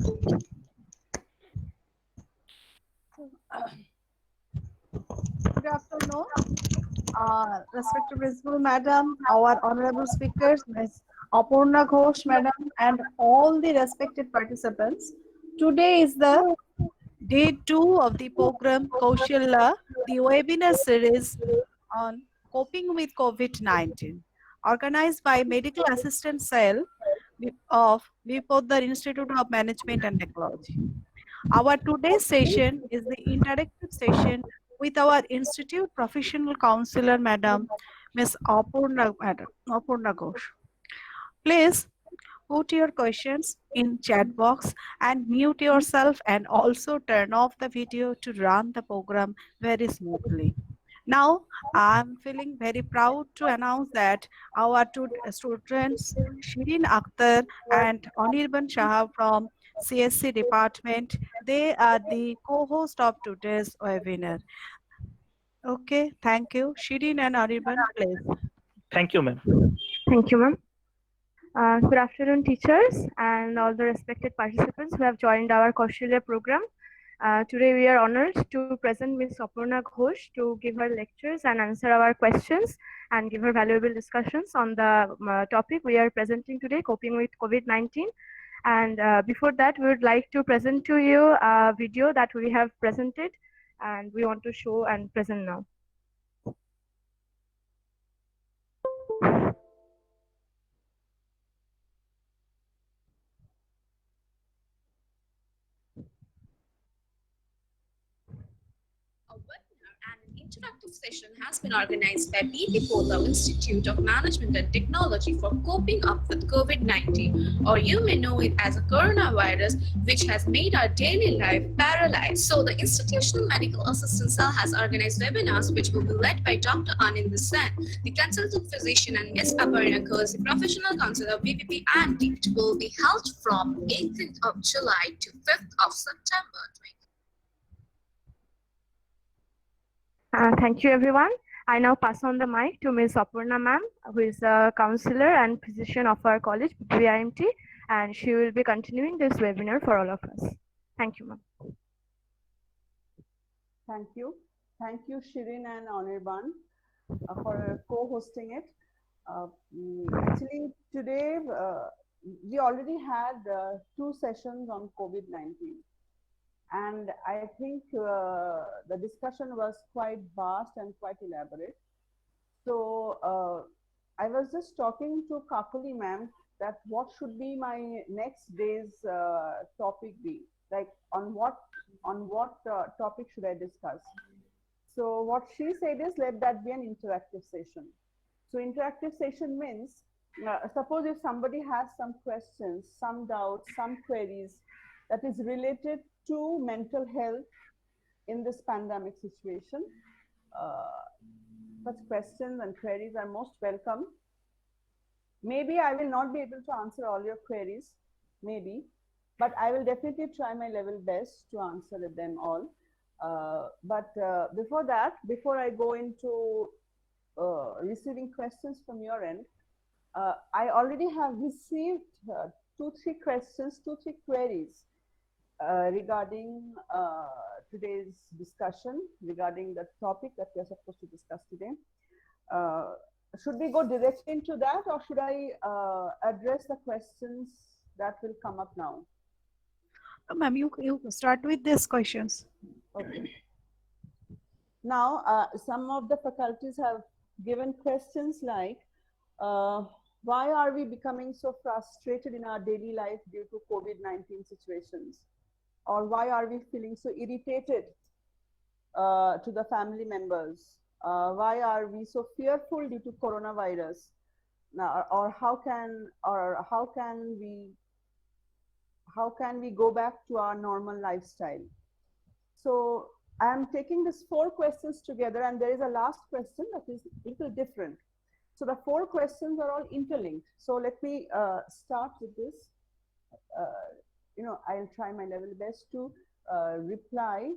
Good afternoon, respected Principal Madam, our honorable speakers, Ms. Apurna Ghosh Madam, and all the respected participants. Today is the day 2 of the program Kaushalya, the webinar series on coping with COVID-19, organized by Medical Assistant Cell of Vipodar Institute of Management and Technology. Our today's session is the interactive session with our Institute Professional Counselor, Madam Ms. Apurna Ghosh. Please put your questions in chat box and mute yourself and also turn off the video to run the program very smoothly. Now, I'm feeling very proud to announce that our two students, Shirin Akhtar and Anirban Shah from CSC department, they are the co-host of today's webinar. Okay, thank you. Shirin and Anirban, please. Thank you, ma'am. Thank you, ma'am. Good afternoon, teachers and all the respected participants who have joined our Kaushalya program. Today, we are honored to present Ms. Apurna Ghosh to give her lectures and answer our questions and give her valuable discussions on the topic we are presenting today, coping with COVID-19. And before that, we would like to present to you a video that we have presented and we want to show and present now. A webinar and an interactive session has been organized by BP Polo Institute of Management and Technology for coping up with COVID-19, or you may know it as a coronavirus, which has made our daily life paralyzed. So the Institutional Medical Assistant Cell has organized webinars which will be led by Dr. Anand Sen, the consultant physician, and Ms. Aparna Ghosh, the professional counselor of BPP, and it will be held from 18th of July to 5th of September. Thank you, everyone. I now pass on the mic to Ms. Apurna ma'am, who is a counselor and physician of our college, BIMT, and she will be continuing this webinar for all of us. Thank you, ma'am. Thank you. Thank you, Shirin and Anirban, for co-hosting it. Actually, today we already had 2 sessions on COVID-19. And I think the discussion was quite vast and quite elaborate. So I was just talking to Kakuli ma'am that what should be my next day's topic be? Like on what topic should I discuss? So what she said is, let that be an interactive session. So interactive session means, suppose if somebody has some questions, some doubts, some queries that is related to mental health in this pandemic situation, such questions and queries are most welcome. Maybe I will not be able to answer all your queries, maybe, but I will definitely try my level best to answer them all. Before that, before I go into receiving questions from your end, I already have received 2-3 questions, 2-3 queries regarding today's discussion, regarding the topic that we are supposed to discuss today. Should we go directly into that, or should I address the questions that will come up now? Ma'am, you start with these questions. Okay. Now, some of the faculties have given questions like, why are we becoming so frustrated in our daily life due to COVID-19 situations? Or why are we feeling so irritated to the family members? Why are we so fearful due to coronavirus? Now, or how can we go back to our normal lifestyle? So I am taking these 4 questions together, and there is a last question that is a little different. So the 4 questions are all interlinked. So let me start with this. I'll try my level best to reply,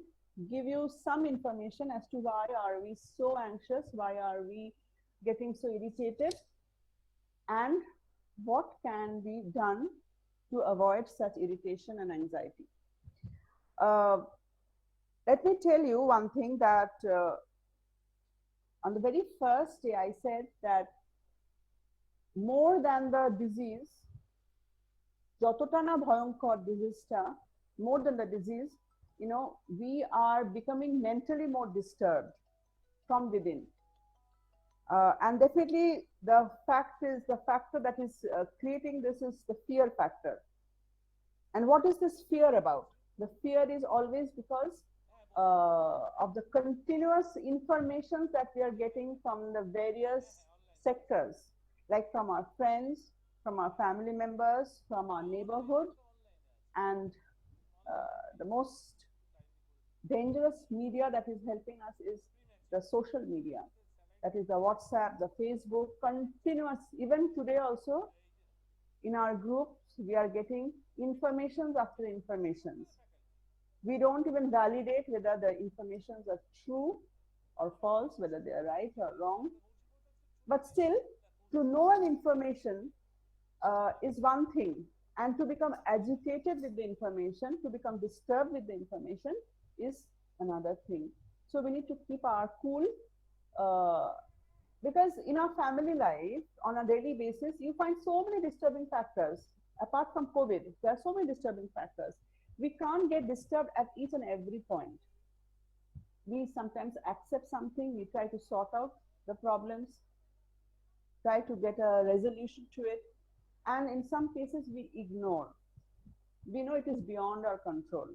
give you some information as to why are we so anxious, why are we getting so irritated, and what can be done to avoid such irritation and anxiety. Uh, Let me tell you one thing that on the very first day I said that more than the disease, যতটা না ভয়ঙ্কর ডিজিজটা, more than the disease, we are becoming mentally more disturbed from within. And definitely the factor that is creating this is the fear factor. And what is this fear about? The fear is always because of the continuous information that we are getting from the various sectors, like from our friends, from our family members, from our neighborhood, and the most dangerous media that is helping us is the social media. That is the WhatsApp, the Facebook, continuous. Even today also, in our groups, we are getting informations after informations. We don't even validate whether the informations are true or false, whether they are right or wrong. But still, to know an information is one thing, and to become agitated with the information, to become disturbed with the information is another thing. So we need to keep our cool, because in our family life, on a daily basis, you find so many disturbing factors. Apart from COVID, there are so many disturbing factors. We can't get disturbed at each and every point. We sometimes accept something, we try to sort out the problems, try to get a resolution to it, and in some cases we ignore. We know it is beyond our control.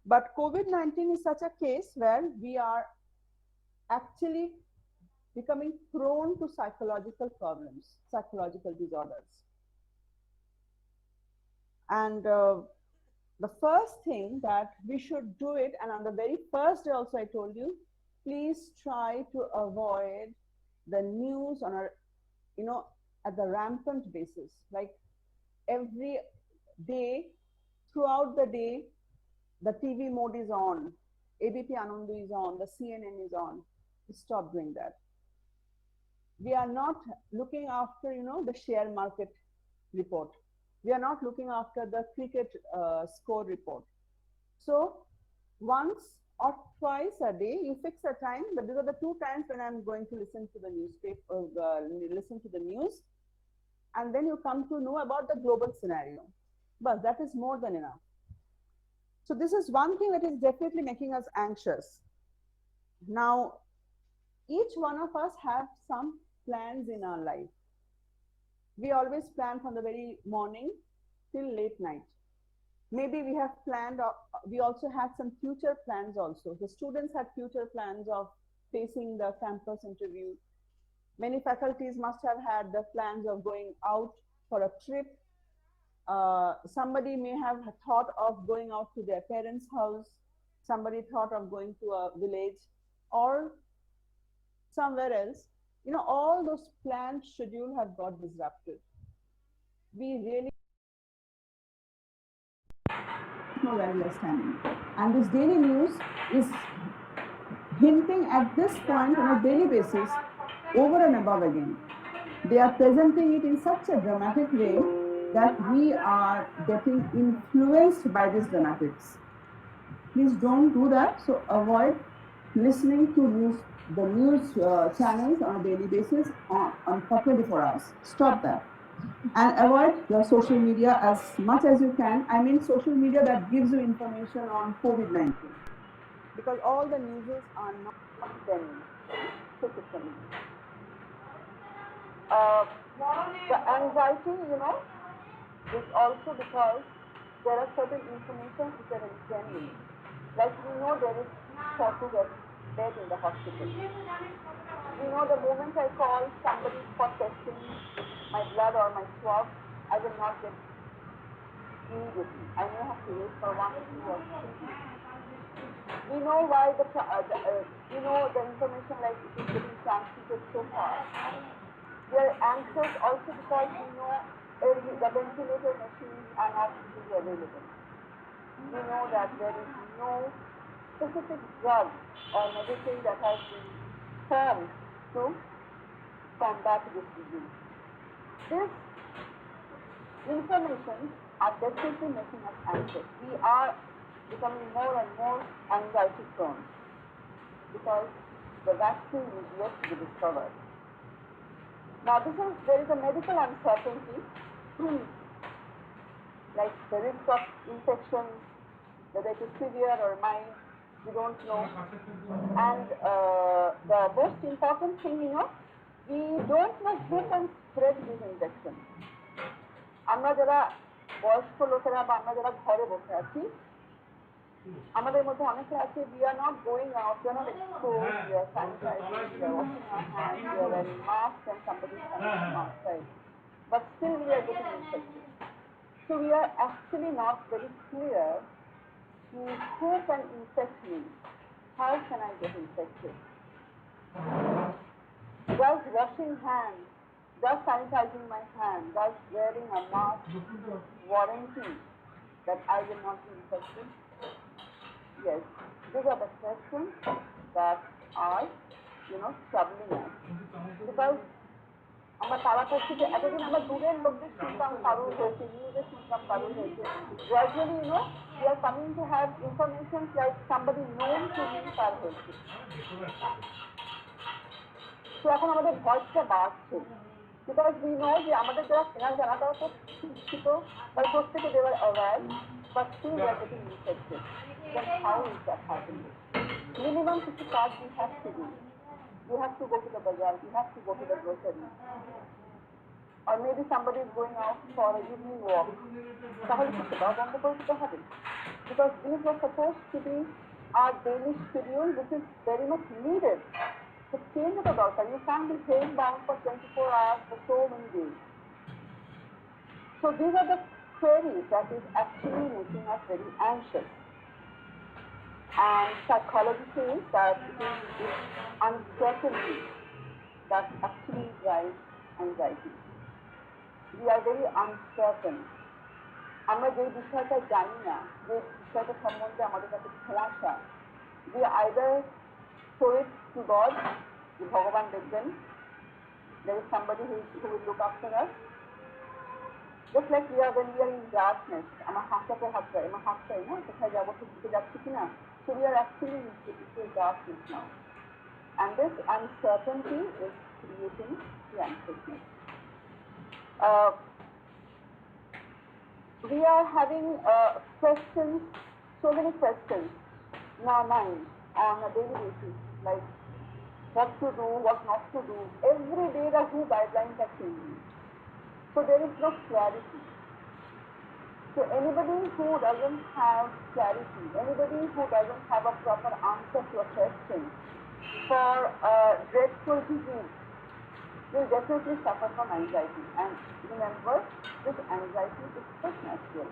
But COVID-19 is such a case where we are actually becoming prone to psychological problems, psychological disorders. And the first thing that we should do it, and on the very first day also I told you, please try to avoid the news on a, at the rampant basis. Like every day, throughout the day, the TV mode is on, ABP Anand is on, the CNN is on. Stop doing that. We are not looking after, the share market report. We are not looking after the cricket score report. So once or twice a day, you fix a time, but these are the two times when I'm going to listen to the newspaper, listen to the news, and then you come to know about the global scenario. But that is more than enough. So this is one thing that is definitely making us anxious. Now, each one of us have some plans in our life. We always plan from the very morning till late night. Maybe we have planned, we also had some future plans also. The students had future plans of facing the campus interview. Many faculties must have had the plans of going out for a trip. Somebody may have thought of going out to their parents' house. Somebody thought of going to a village or somewhere else. All those planned schedules have got disrupted. We really know where we are standing. And this daily news is hinting at this point on a daily basis over and above again. They are presenting it in such a dramatic way that we are getting influenced by these dramatics. Please don't do that. So avoid listening to the news channels on a daily basis for 24 hours. Stop that. And avoid your social media as much as you can. I mean social media that gives you information on COVID-19. Because all the news are not genuine. The anxiety, is also because there are certain information which are genuine. Like we know there is shortage of bed in the hospital. We know the moment I call somebody for testing my blood or my swab, I will not get immediately. I may have to wait for 1, 2 or 3 weeks. We know why the information like it is getting transmitted so fast. We are anxious also because we know the ventilator machines are not easily available. We know that there is no specific drug or medicine that has been formed to combat this disease. This information are definitely making us anxious. We are becoming more and more anxiety prone because the vaccine is yet to be discovered. Now, there is a medical uncertainty, like the risk of infection, whether it is severe or mild, we don't know. And the most important thing, we don't know who can spread this infection. আমরা যারা বয়স্ক লোকেরা বা আমরা যারা ঘরে বসে আছি, আমাদের মধ্যে অনেকে আছে, we are not going out, we are not exposed, we are sanitizing, we are washing our hands, we are wearing masks and somebody is coming from outside. But still we are getting infected. So we are actually not very clear who can infect me, how can I get infected. Does washing hands, does sanitizing my hands, does wearing a mask warranty that I will not be infected? Yes, these are the questions that are, troubling us. Because আমরা পাড়াপড়শিতে এতদিন আমরা দূরের লোকদের শুনতাম কারোর হয়েছে, নিউজে শুনতাম কারোর হয়েছে। Gradually, we are coming to have information like somebody known to me তার হয়েছে। তো এখন আমাদের ভয়েসটা বাড়ছে। Because we know যে আমাদের যারা চেনা জানা তারা তো শিক্ষিত, তারা প্রত্যেকে they were aware, but still they are getting infected. Then how is that happening? Minimum 50 cards we have to do. You have to go to the bazaar, you have to go to the grocery. Or maybe somebody is going out for a evening walk. তাহলে কি সেটাও বন্ধ করে দিতে হবে? Because these were supposed to be our daily schedule, which is very much needed. So change the data. You can't be held bound for 24 hours for so many days. So these are the queries that is actually making us very anxious. And psychology says that it is this uncertainty that actually drives anxiety. We are very uncertain. আমরা যে বিষয়টা জানি না, যে বিষয়টা সম্বন্ধে আমাদের কাছে ধোঁয়াশা, we either throw it to God, ভগবান দেখবেন, there is somebody who will look after us. Just like when we are in darkness, আমার হাঁটাতে আমার হাঁটটাই না, কোথায় যাবো ঠিক যাচ্ছি কিনা. So we are actually in darkness now. And this uncertainty is creating the anxiousness. We are having questions, so many questions in our mind on a daily basis, like what to do, what not to do. Every day the WHO guidelines are changing. So there is no clarity. So anybody who doesn't have clarity, anybody who doesn't have a proper answer to a question for a dreadful disease will definitely suffer from anxiety. And remember, this anxiety is quite natural.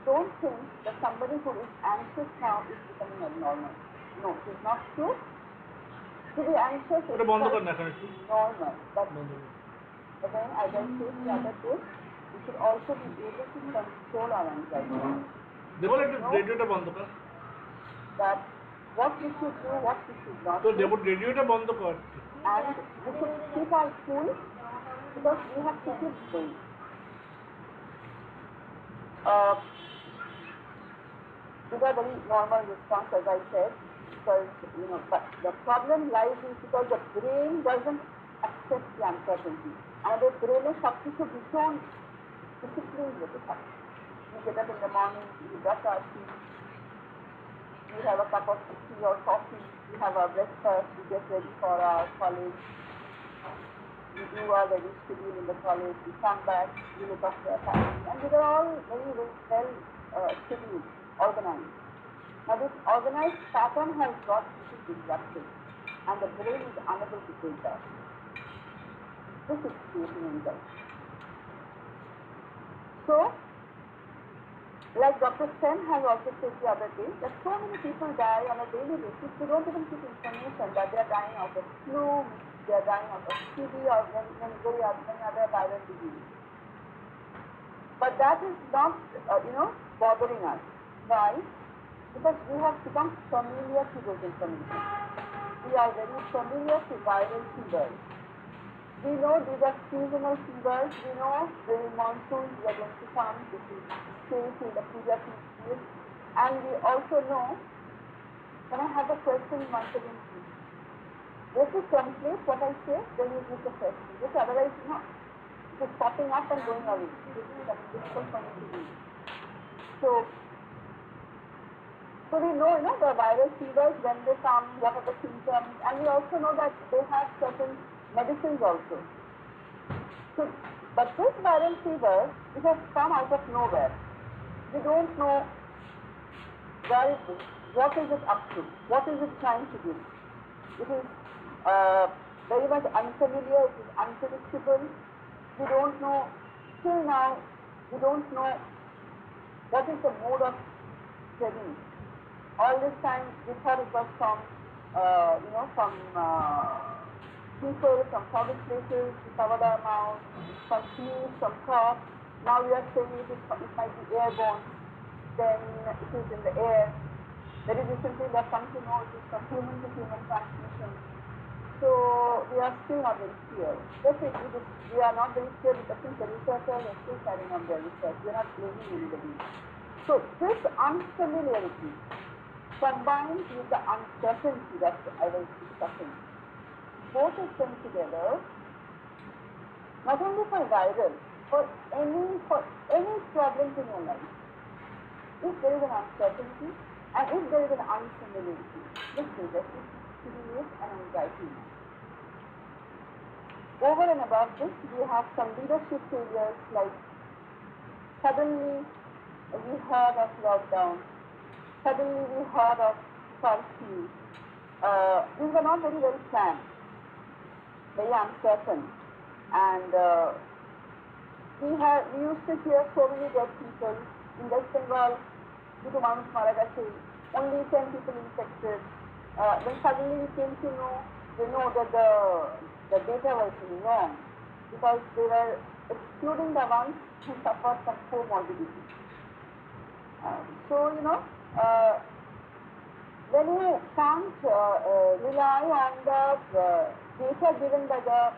Don't think that somebody who is anxious now is becoming abnormal. No, it is not true. To be anxious is normal. But again, as I said the other day, we should also be able to control our anxiety. That what we should do, what we should not do. And we should keep our cool because we have to keep going. These are very normal response, as I said, because but the problem lies in because the brain doesn't accept the uncertainty. আমাদের ব্রেনে সবকিছু ভীষণ discipline হতে থাকে। You get up in the morning, you brush our teeth, you have a cup of tea or coffee, you have our breakfast, you get ready for our college, you do our daily schedule in the college, you come back, you look after your family, and these are all very well scheduled, organized. Now this organized pattern has got disrupted, and the brain is unable to take that. This is creating anxiety. So, like Dr. Sen has also said the other day, that so many people die on a daily basis, they don't even get information that they are dying of the flu, they are dying of TB or many other viral diseases. But that is not, bothering us. Why? Because we have become familiar to those information. We are very familiar to viral fevers. We know these are seasonal fevers. We know during monsoons we are going to come. This is stay till the puja period. And we also know, can I have a question once again, please? Just to complete what I say, then you give the question. Just otherwise, it is popping up and going away. This is difficult for me to do. So we know, the viral fevers, when they come, what are the symptoms, and we also know that they have certain medicines also. So, but this viral fever, it has come out of nowhere. We don't know where it is, what is it up to, what is it trying to do. It is very much unfamiliar, it is unpredictable. We don't know, till now, we don't know what is the mode of spreading. All this time we thought it was from, from people, from public places, we covered our mouth, from sneeze, from cough. Now we are saying it might be airborne, then it is in the air. Very recently we have come to know it is from human to human transmission. So we are still not very clear. Definitely we are not very clear because the researchers are still carrying on their research. We are not blaming anybody. So this unfamiliarity combined with the uncertainty that I was discussing, both of them together, not only for viral, for any problems in your life, if there is an uncertainty and if there is an unfamiliarity, this will definitely create an anxiety. Over and above this, we have some leadership failures, like suddenly we heard of lockdown, suddenly we heard of curfew. These were not very well planned, very uncertain, and we used to hear so many dead people. In West Bengal, due to Manus Maragache, only 10 people infected. Then suddenly we came to know, that the data was wrong because they were excluding the ones who suffered from comorbidity. So, when you can't rely on the data given by the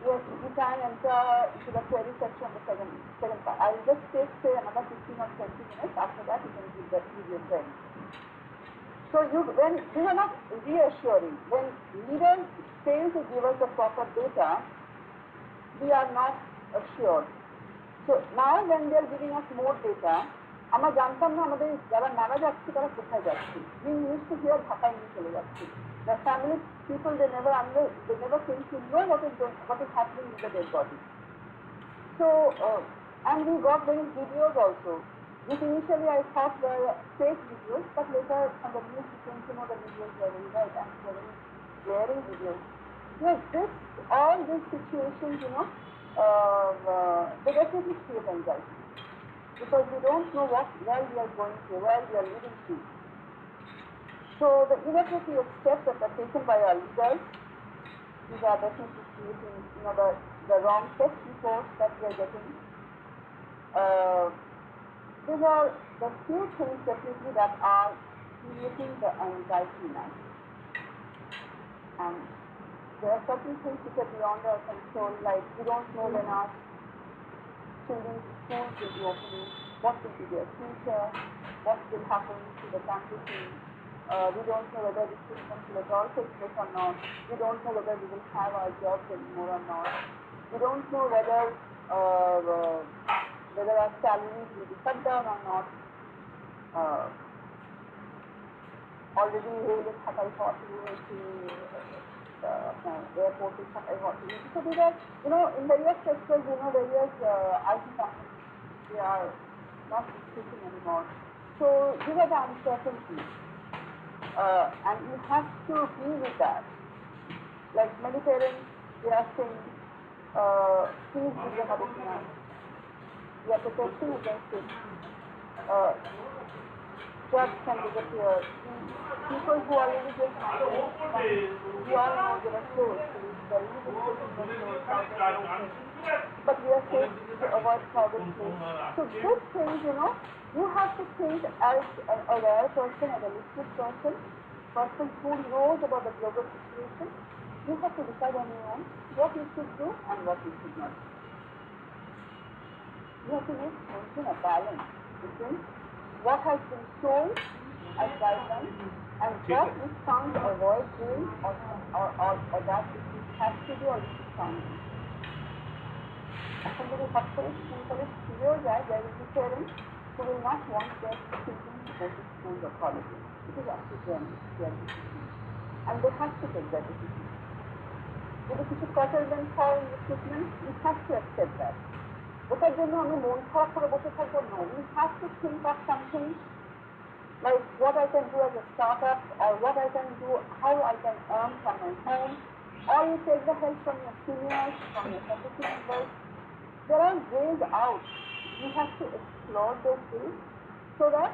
yes, you can enter into the query section of the second part. I will just take, say, another 15 or 20 minutes. After that, you can give the video query. So when we are not reassuring, when leaders fail to give us the proper data, we are not assured. So now when they are giving us more data, আমরা জানতাম না আমাদের যারা মারা যাচ্ছে তারা কোথায় যাচ্ছে। We used to hear ঢাকায় নিয়ে চলে যাচ্ছে। The family people they never came to know what is happening with the dead body. So and we got many videos also, which initially I thought were fake videos, but later from the news we came to know the videos were very right and were very glaring videos. All these situations, they definitely create anxiety because we don't know where we are going to, where we are leading to. So the inappropriate steps that are taken by our leaders, these are definitely creating, the wrong test reports that we are getting. These are the few things definitely that are creating the anxiety now. And there are certain things which are beyond our control, like we don't know when our children's schools will be opening, what will be their future, what will happen to the transition. We don't know whether the system will at all take place or not. We don't know whether we will have our jobs anymore or not. We don't know whether our salaries will be cut down or not. Already rail is Thakai hot, airport is Thakai hot. So these are, in various sectors, various IT companies, they are not existing anymore. So these are the uncertainties. And you have to be with that. Like many parents, they are saying, please give them additional. We are protecting against it. Drugs can disappear. People who are really just we all know there are close. There are really but we are safe to avoid crowded place. So these things, you have to think as an aware person, as a listening person, person who knows about the global situation, you have to decide on your own what you should do and what you should not do. You have to maintain a balance between what has been told as guidelines and what we can't avoid doing or that which has to do or which we can't do. এখন যদি hot করে school college ফিরেও যায়, there will be parents who will not want their children to go to school or colleges. It is up to them, their decision. And they have to take that decision. যদি কিছু settlement হয় in recruitment, we have to accept that. ওটার জন্য আমি মন খারাপ করে বসে থাকবো না. We have to think of something like what I can do as a startup, or what I can do, how I can earn from my home, or you take the help from your seniors, from your faculty members. There are ways out. You have to explore those ways so that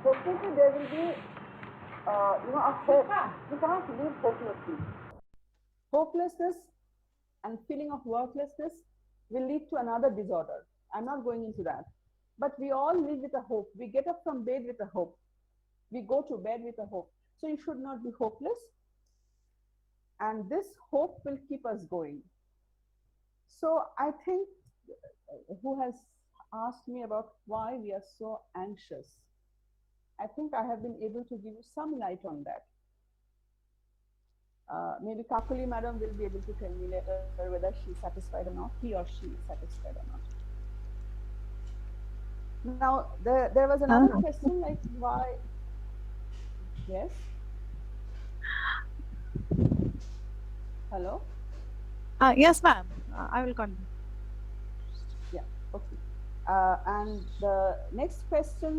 definitely there will be a hope. You cannot live hopelessly. Hopelessness and feeling of worthlessness will lead to another disorder. I'm not going into that. But we all live with a hope. We get up from bed with a hope. We go to bed with a hope. So you should not be hopeless. And this hope will keep us going. So I think who has asked me about why we are so anxious, I think I have been able to give you some light on that. Maybe Kakuli madam will be able to tell me later whether she is satisfied or not, he or she is satisfied or not. Now, there was another question like why, yes? Hello? Yes, ma'am. I will continue. Yeah, okay. And the next question,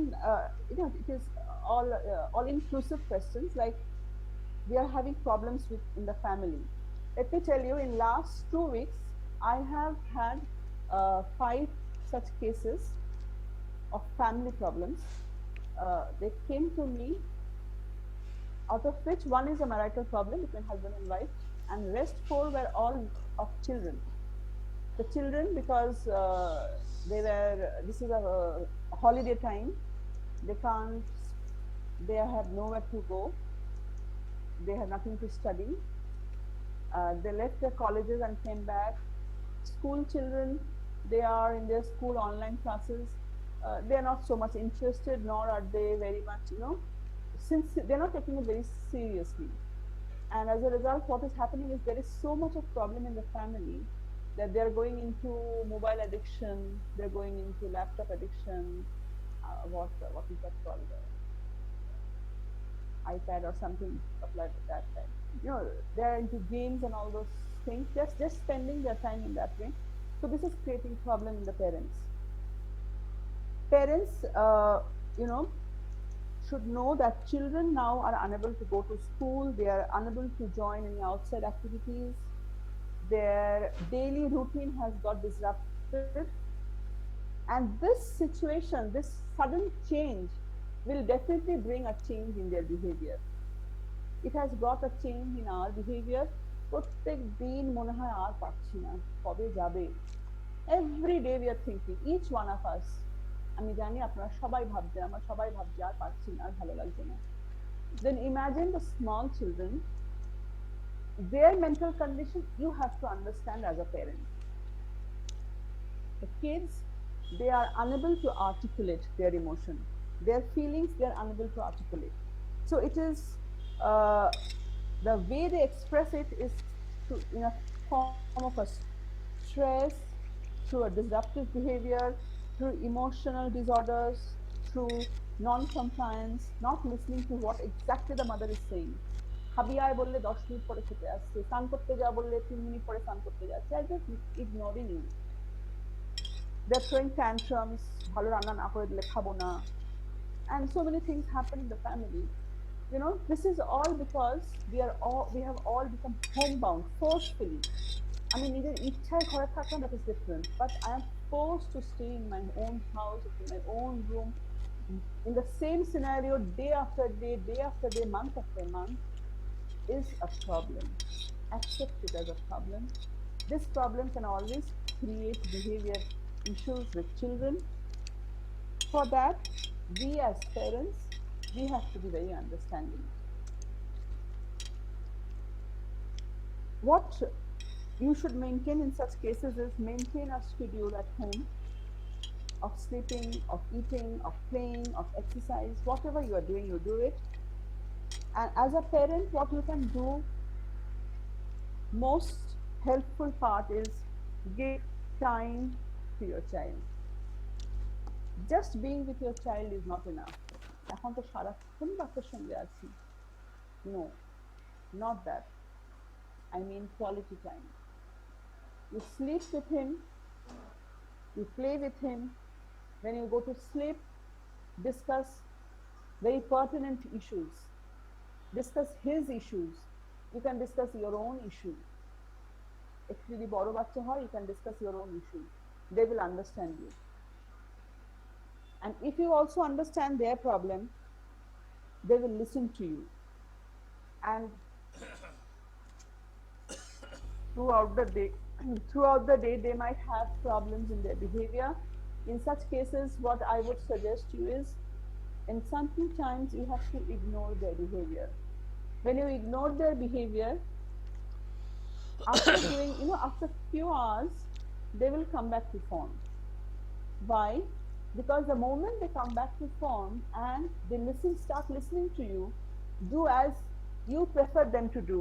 it is all inclusive questions, like we are having problems in the family. Let me tell you, in last 2 weeks, I have had 5 such cases of family problems. They came to me, out of which one is a marital problem between husband and wife, and rest 4 were all of children. The children, because this is a holiday time, they have nowhere to go, they have nothing to study. They left their colleges and came back. School children, they are in their school online classes. They are not so much interested, nor are they very much, since they're not taking it very seriously. And as a result, what is happening is there is so much of problem in the family that they're going into mobile addiction, they're going into laptop addiction, what is that called? iPad or something like that. They're into games and all those things, just spending their time in that way. So this is creating problem in the parents. Parents, should know that children now are unable to go to school, they are unable to join any outside activities, their daily routine has got disrupted, and this situation, this sudden change will definitely bring a change in their behavior. It has brought a change in our behavior. প্রত্যেক দিন মনে হয় আর পাচ্ছি না, কবে যাবে? Every day we are thinking, each one of us, আমি জানি আপনারা সবাই ভাবছেন, আমরা সবাই ভাবছি আর পাচ্ছি না, আর ভালো লাগছে না। Then imagine the small children, their mental condition you have to understand as a parent. The kids, they are unable to articulate their emotion, their feelings, they are unable to articulate. So it is the way they express it is in a form of a stress, through a disruptive behavior, through emotional disorders, through non-compliance, not listening to what exactly the mother is saying. খাবি আয় বললে 10 minute পরে খেতে আসছে, স্নান করতে যা বললে 3 মিনিট পরে স্নান করতে যাচ্ছে, I just ignoring you. They're throwing tantrums, ভালো রান্না না করে দিলে খাবো না, and so many things happen in the family. This is all because we have all become homebound forcefully. I mean, নিজের ইচ্ছায় ঘরে থাকা, that is different, but I am forced to stay in my own house, in my own room, in the same scenario, day after day, month after month, is a problem. Accept it as a problem. This problem can always create behavior issues with children. For that, we as parents we have to be very understanding. What you should maintain in such cases is maintain a schedule at home of sleeping, of eating, of playing, of exercise, whatever you are doing, you do it. And as a parent, what you can do most helpful part is give time to your child. Just being with your child is not enough. এখন তো সারাক্ষণ বাচ্চার সঙ্গে আছি। No, not that. I mean quality time. You sleep with him, you play with him. When you go to sleep, discuss very pertinent issues. Discuss his issues. You can discuss your own issue. একটু যদি বড় বাচ্চা হয়, you can discuss your own issue. They will understand you. And if you also understand their problem, they will listen to you. And throughout the day, they might have problems in their behavior. In such cases, what I would suggest you is, in sometimes you have to ignore their behavior. When you ignore their behavior, after doing, after few hours, they will come back to form. Why? Because the moment they come back to form and they start listening to you, do as you prefer them to do,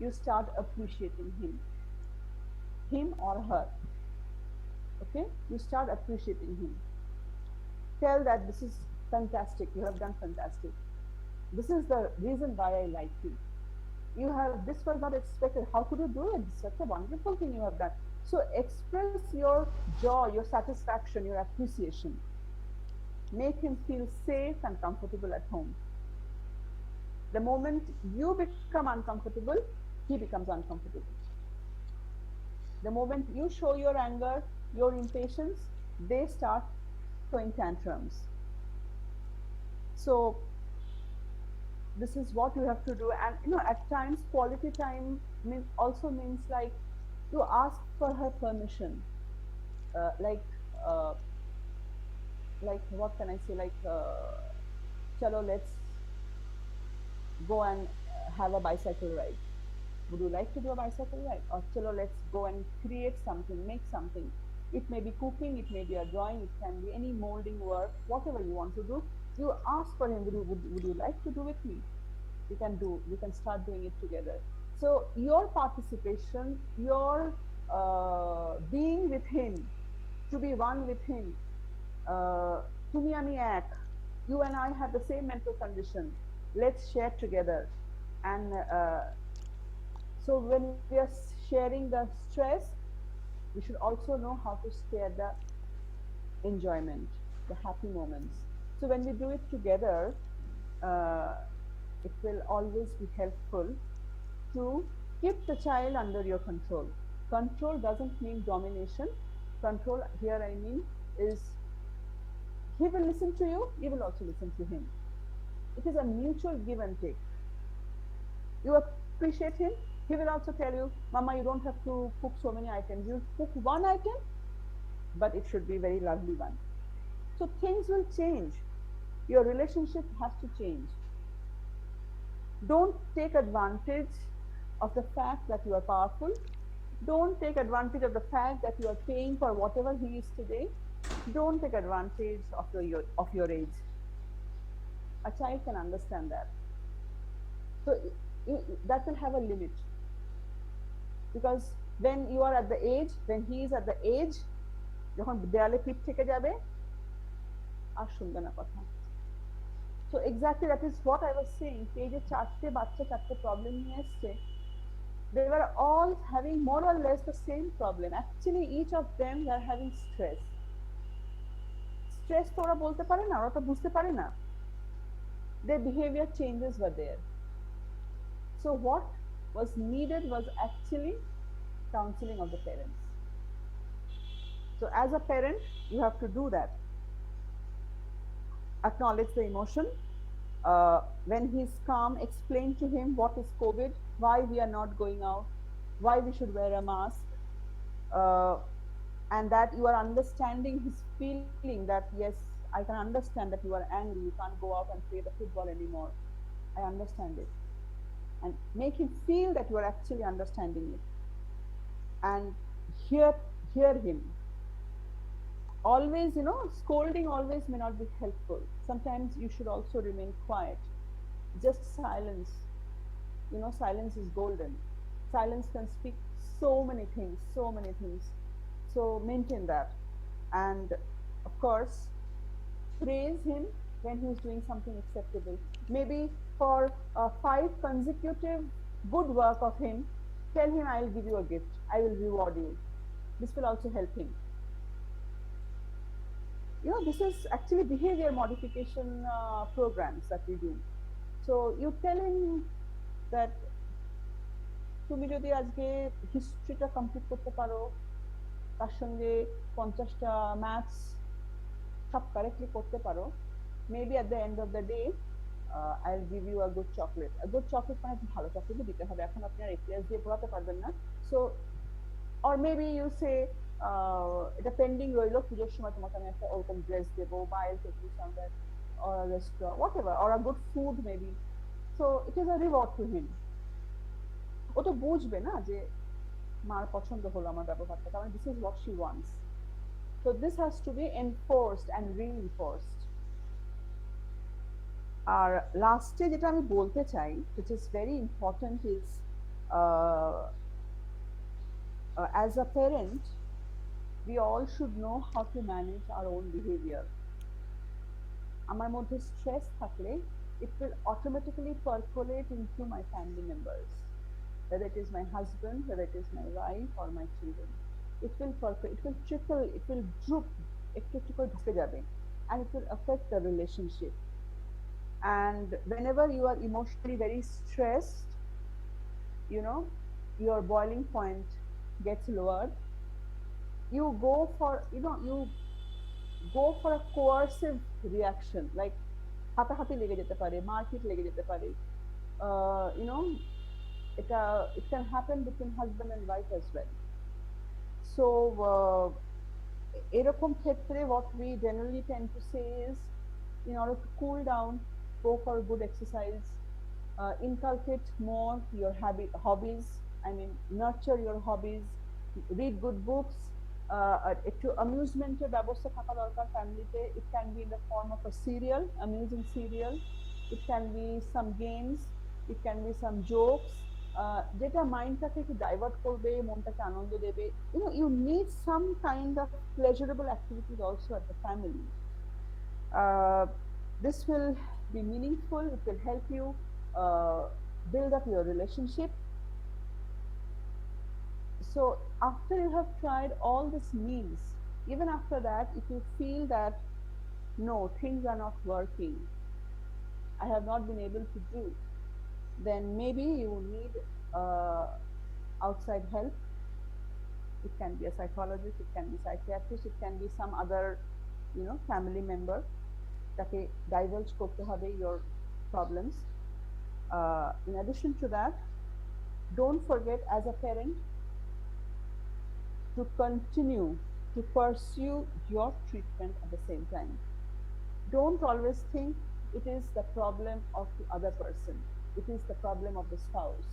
you start appreciating him or her. Okay? You start appreciating him. Tell that this is fantastic, you have done fantastic. This is the reason why I like you. This was not expected. How could you do it? It's such a wonderful thing you have done. So express your joy, your satisfaction, your appreciation. Make him feel safe and comfortable at home. The moment you become uncomfortable, he becomes uncomfortable. The moment you show your anger, your impatience, they start throwing tantrums. So this is what you have to do. And at times quality time also means like you ask for her permission, like what can I say, chalo, let's go and have a bicycle ride. Would you like to do a bicycle ride? Or chalo, let's go and create something, make something. It may be cooking, it may be a drawing, it can be any molding work, whatever you want to do. You ask for him, would you like to do with me? We can start doing it together. So your participation, your being with him, to be one with him. Tumi ami ek. You and I have the same mental condition. Let's share together. And so when we are sharing the stress, we should also know how to share the enjoyment, the happy moments. So when we do it together, it will always be helpful to keep the child under your control. Control doesn't mean domination. Control here I mean is he will listen to you, you will also listen to him. It is a mutual give and take. You appreciate him, he will also tell you, Mama, you don't have to cook so many items. You cook one item, but it should be a very lovely one. So things will change. Your relationship has to change. Don't take advantage of the fact that you are powerful. Don't take advantage of the fact that you are paying for whatever he is today. Don't take advantage of your age. A child can understand that. So that will have a limit. Because when you are at the age, when he is at the age, যখন দেয়ালে পিঠ থেকে যাবে আর শুনবে না কথা। So exactly that is what I was saying. এই যে চারটে problem নিয়ে এসছে, they were all having more or less the same problem. Actually, each of them were having stress. Stress তো ওরা বলতে পারে না, ওরা তো বুঝতে পারে না। Their behavior changes were there. So what was needed was actually counseling of the parents. So as a parent, you have to do that. Acknowledge the emotion. When he's calm, explain to him what is COVID, why we are not going out, why we should wear a mask, and that you are understanding his feeling that yes, I can understand that you are angry, you can't go out and play the football anymore. I understand it. And make him feel that you are actually understanding it. And hear him. Always, scolding always may not be helpful. Sometimes you should also remain quiet. Just silence. Silence is golden. Silence can speak so many things, so many things. So maintain that. And of course, praise him when he's doing something acceptable. Maybe for 5 consecutive good work of him, tell him, I'll give you a gift. I will reward you. This will also help him. This is actually behavior modification programs that we do. So you tell him that তুমি যদি আজকে হিস্ট্রিটা complete করতে পারো, তার সঙ্গে 50টা maths সব correctly করতে পারো, maybe at the end of the day I will give you a good chocolate. Good chocolate মানে ভালো চকলেটই দিতে হবে, এখন আপনি আর এপিএস দিয়ে পড়াতে পারবেন না। সো অর মেবি ইউ সে এটা পেন্ডিং রইলো, পুজোর সময় তোমাকে আমি একটা ওরকম ড্রেস দেবো, বা I will take you somewhere or a restaurant, whatever, or a good food maybe. So it is a reward to him. ও তো বুঝবে না যে মার পছন্দ হলো আমার ব্যবহারটা, কারণ this is what she wants. So this has to be enforced and reinforced. আর লাস্টে যেটা আমি বলতে চাই, which is very important, is as a parent we all should know how to manage our own behavior. আমার মধ্যে stress থাকলে it will automatically percolate into my family members, whether it is my husband, whether it is my wife or my children. It will percolate, it will trickle, it will droop, একটু একটু করে ঢুকে যাবে, and it will affect the relationship. And whenever you are emotionally very stressed, your boiling point gets lowered. You go for a coercive reaction, like হাতাহাতি লেগে যেতে পারে, মারপিট লেগে যেতে পারে, it can happen between husband and wife as well. So এরকম ক্ষেত্রে what we generally tend to say is, in order to cool down, go for good exercise, inculcate more your hobbies, nurture your hobbies, read good books, একটু অ্যামিউজমেন্টের ব্যবস্থা থাকা দরকার ফ্যামিলিতে। It can be in the form of a serial, amusing serial, it can be some games, it can be some jokes, যেটা মাইন্ডটাকে একটু divert করবে, মনটাকে আনন্দ দেবে। You need some kind of pleasurable activities also at the family. This will be meaningful, it will help you build up your relationship. So after you have tried all these means, even after that, if you feel that no, things are not working, I have not been able to do, then maybe you need outside help. It can be a psychologist, it can be psychiatrist, it can be some other family member তাকে divulge করতে হবে your problems. In addition to that, don't forget as a parent to continue to pursue your treatment at the same time. Don't always think it is the problem of the other person, it is the problem of the spouse.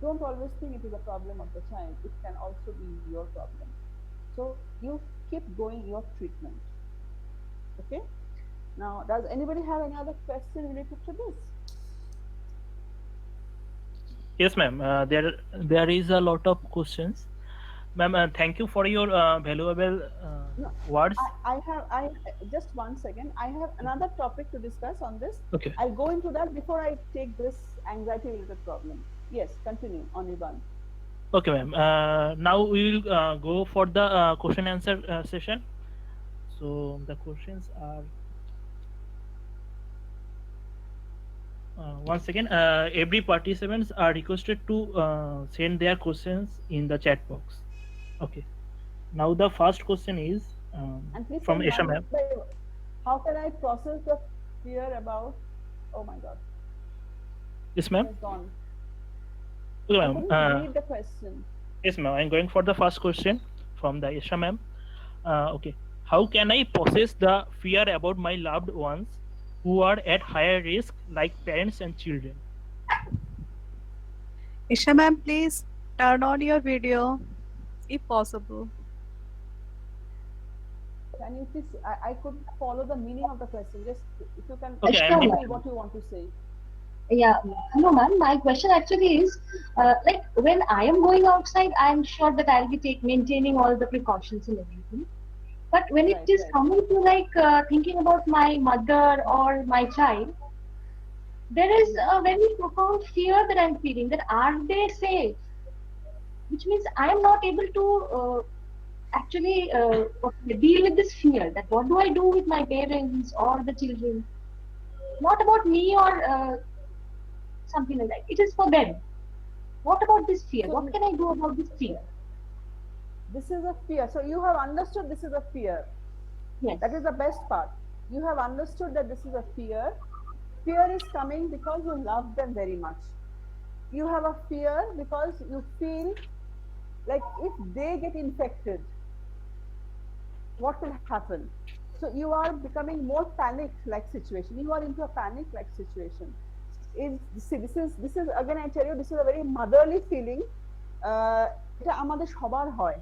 Don't always think it is a problem of the child, it can also be your problem. So you keep going your treatment. Okay, now does anybody have any other question related to this? Yes, ma'am. There is a lot of questions, ma'am. Thank you for your valuable words. I just 1 second. I have another topic to discuss on this. Okay. I'll go into that before I take this anxiety related problem. Yes, continue on Ivan. Okay, ma'am. Now we will go for the question answer session. So the questions are. Once again, every participants are requested to send their questions in the chat box. Okay. Now the first question is And please from tell me, Esha ma'am. how can I process the fear about? Oh my God, Yes, ma'am. it's gone. Okay, I ma'am. couldn't read the question. Yes, ma'am. I'm going for the first question from the Esha ma'am. Okay. How can I process the fear about my loved ones who are at higher risk, like parents and children? Isha ma'am, please turn on your video if possible. Can you please, I couldn't follow the meaning of the question. Just if you can Okay, tell I'm me what you want to say. Yeah, hello, ma'am. My question actually is, like when I am going outside, I am sure that I'll be maintaining all the precautions and everything. But when it Right, is right. coming to like thinking about my mother or my child, there is a very profound fear that I'm feeling that are they safe? Which means I am not able to actually deal with this fear. That what do I do with my parents or the children? Not about me or something like that. It is for them. What about this fear? So What can I do about this fear? this is a fear. So you have understood this is a fear. Yes. That is the best part. You have understood that this is a fear. Fear is coming because you love them very much. You have a fear because you feel like if they get infected, what will happen? So you are becoming more panic like situation. You are into a panic like situation. See, this is again I tell you, this is a very motherly feeling. এটা আমাদের সবার হয়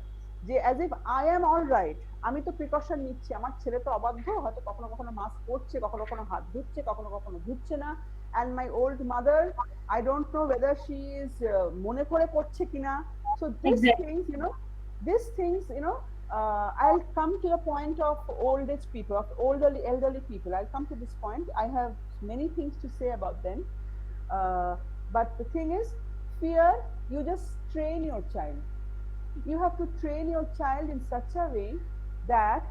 যে as if I am all right, আমি তো precaution নিচ্ছি, আমার ছেলে তো অবাধ্য, হয়তো কখনো কখনো মাস্ক পরছে, কখনো কখনো হাত ধুচ্ছে, কখনো কখনো ধুচ্ছে না, and my old mother, I don't know whether she is মনে করে করছে কিনা. So these Exactly. things, these things, I'll come to the point of old age people, of elderly people. I'll come to this point. I have many things to say about them. But the thing is, fear, you just train your child. You have to train your child in such a way that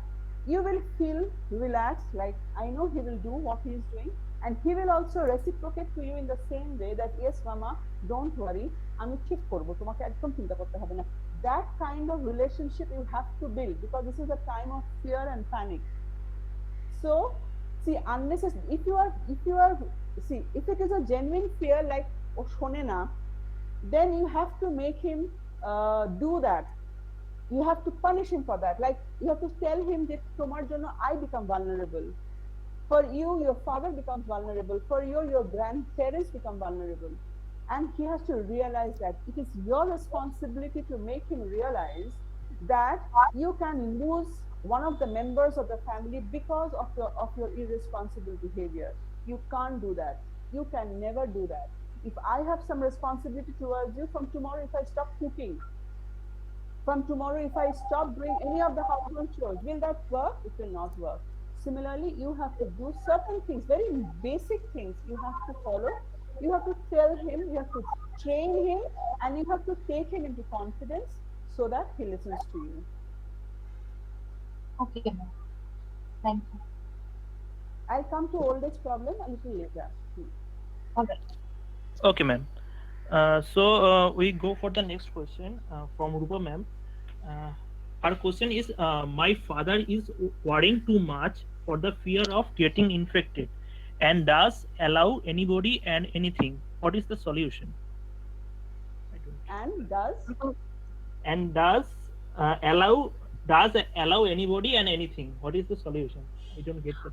you will feel relaxed, like I know he will do what he is doing, and he will also reciprocate to you in the same way that yes mama, don't worry, আমি ঠিক করব, তোমাকে একদম চিন্তা করতে হবে না. That kind of relationship you have to build, because this is a time of fear and panic. So see, unnecessary, if it is a genuine fear like ও শোনে না, then you have to make him do that. You have to punish him for that. Like you have to tell him that tomar jonno I become vulnerable. For you, your father becomes vulnerable. For you, your grandparents become vulnerable. And he has to realize that it is your responsibility to make him realize that you can lose one of the members of the family because of your irresponsible behavior. You can't do that. You can never do that. If I have some responsibility towards you, from tomorrow if I stop cooking, from tomorrow if I stop doing any of the household chores, will that work? It will not work. Similarly, you have to do certain things, very basic things you have to follow. You have to tell him, you have to train him, and you have to take him into confidence so that he listens to you. Okay, ma'am. Thank you. I'll come to old age problem a little later. All right. Okay, ma'am. So we go for the next question from Rupa ma'am. Our question is, my father is worrying too much for the fear of getting infected and does allow anybody and anything. What is the solution? And does allow anybody and anything. What is the solution? I don't get the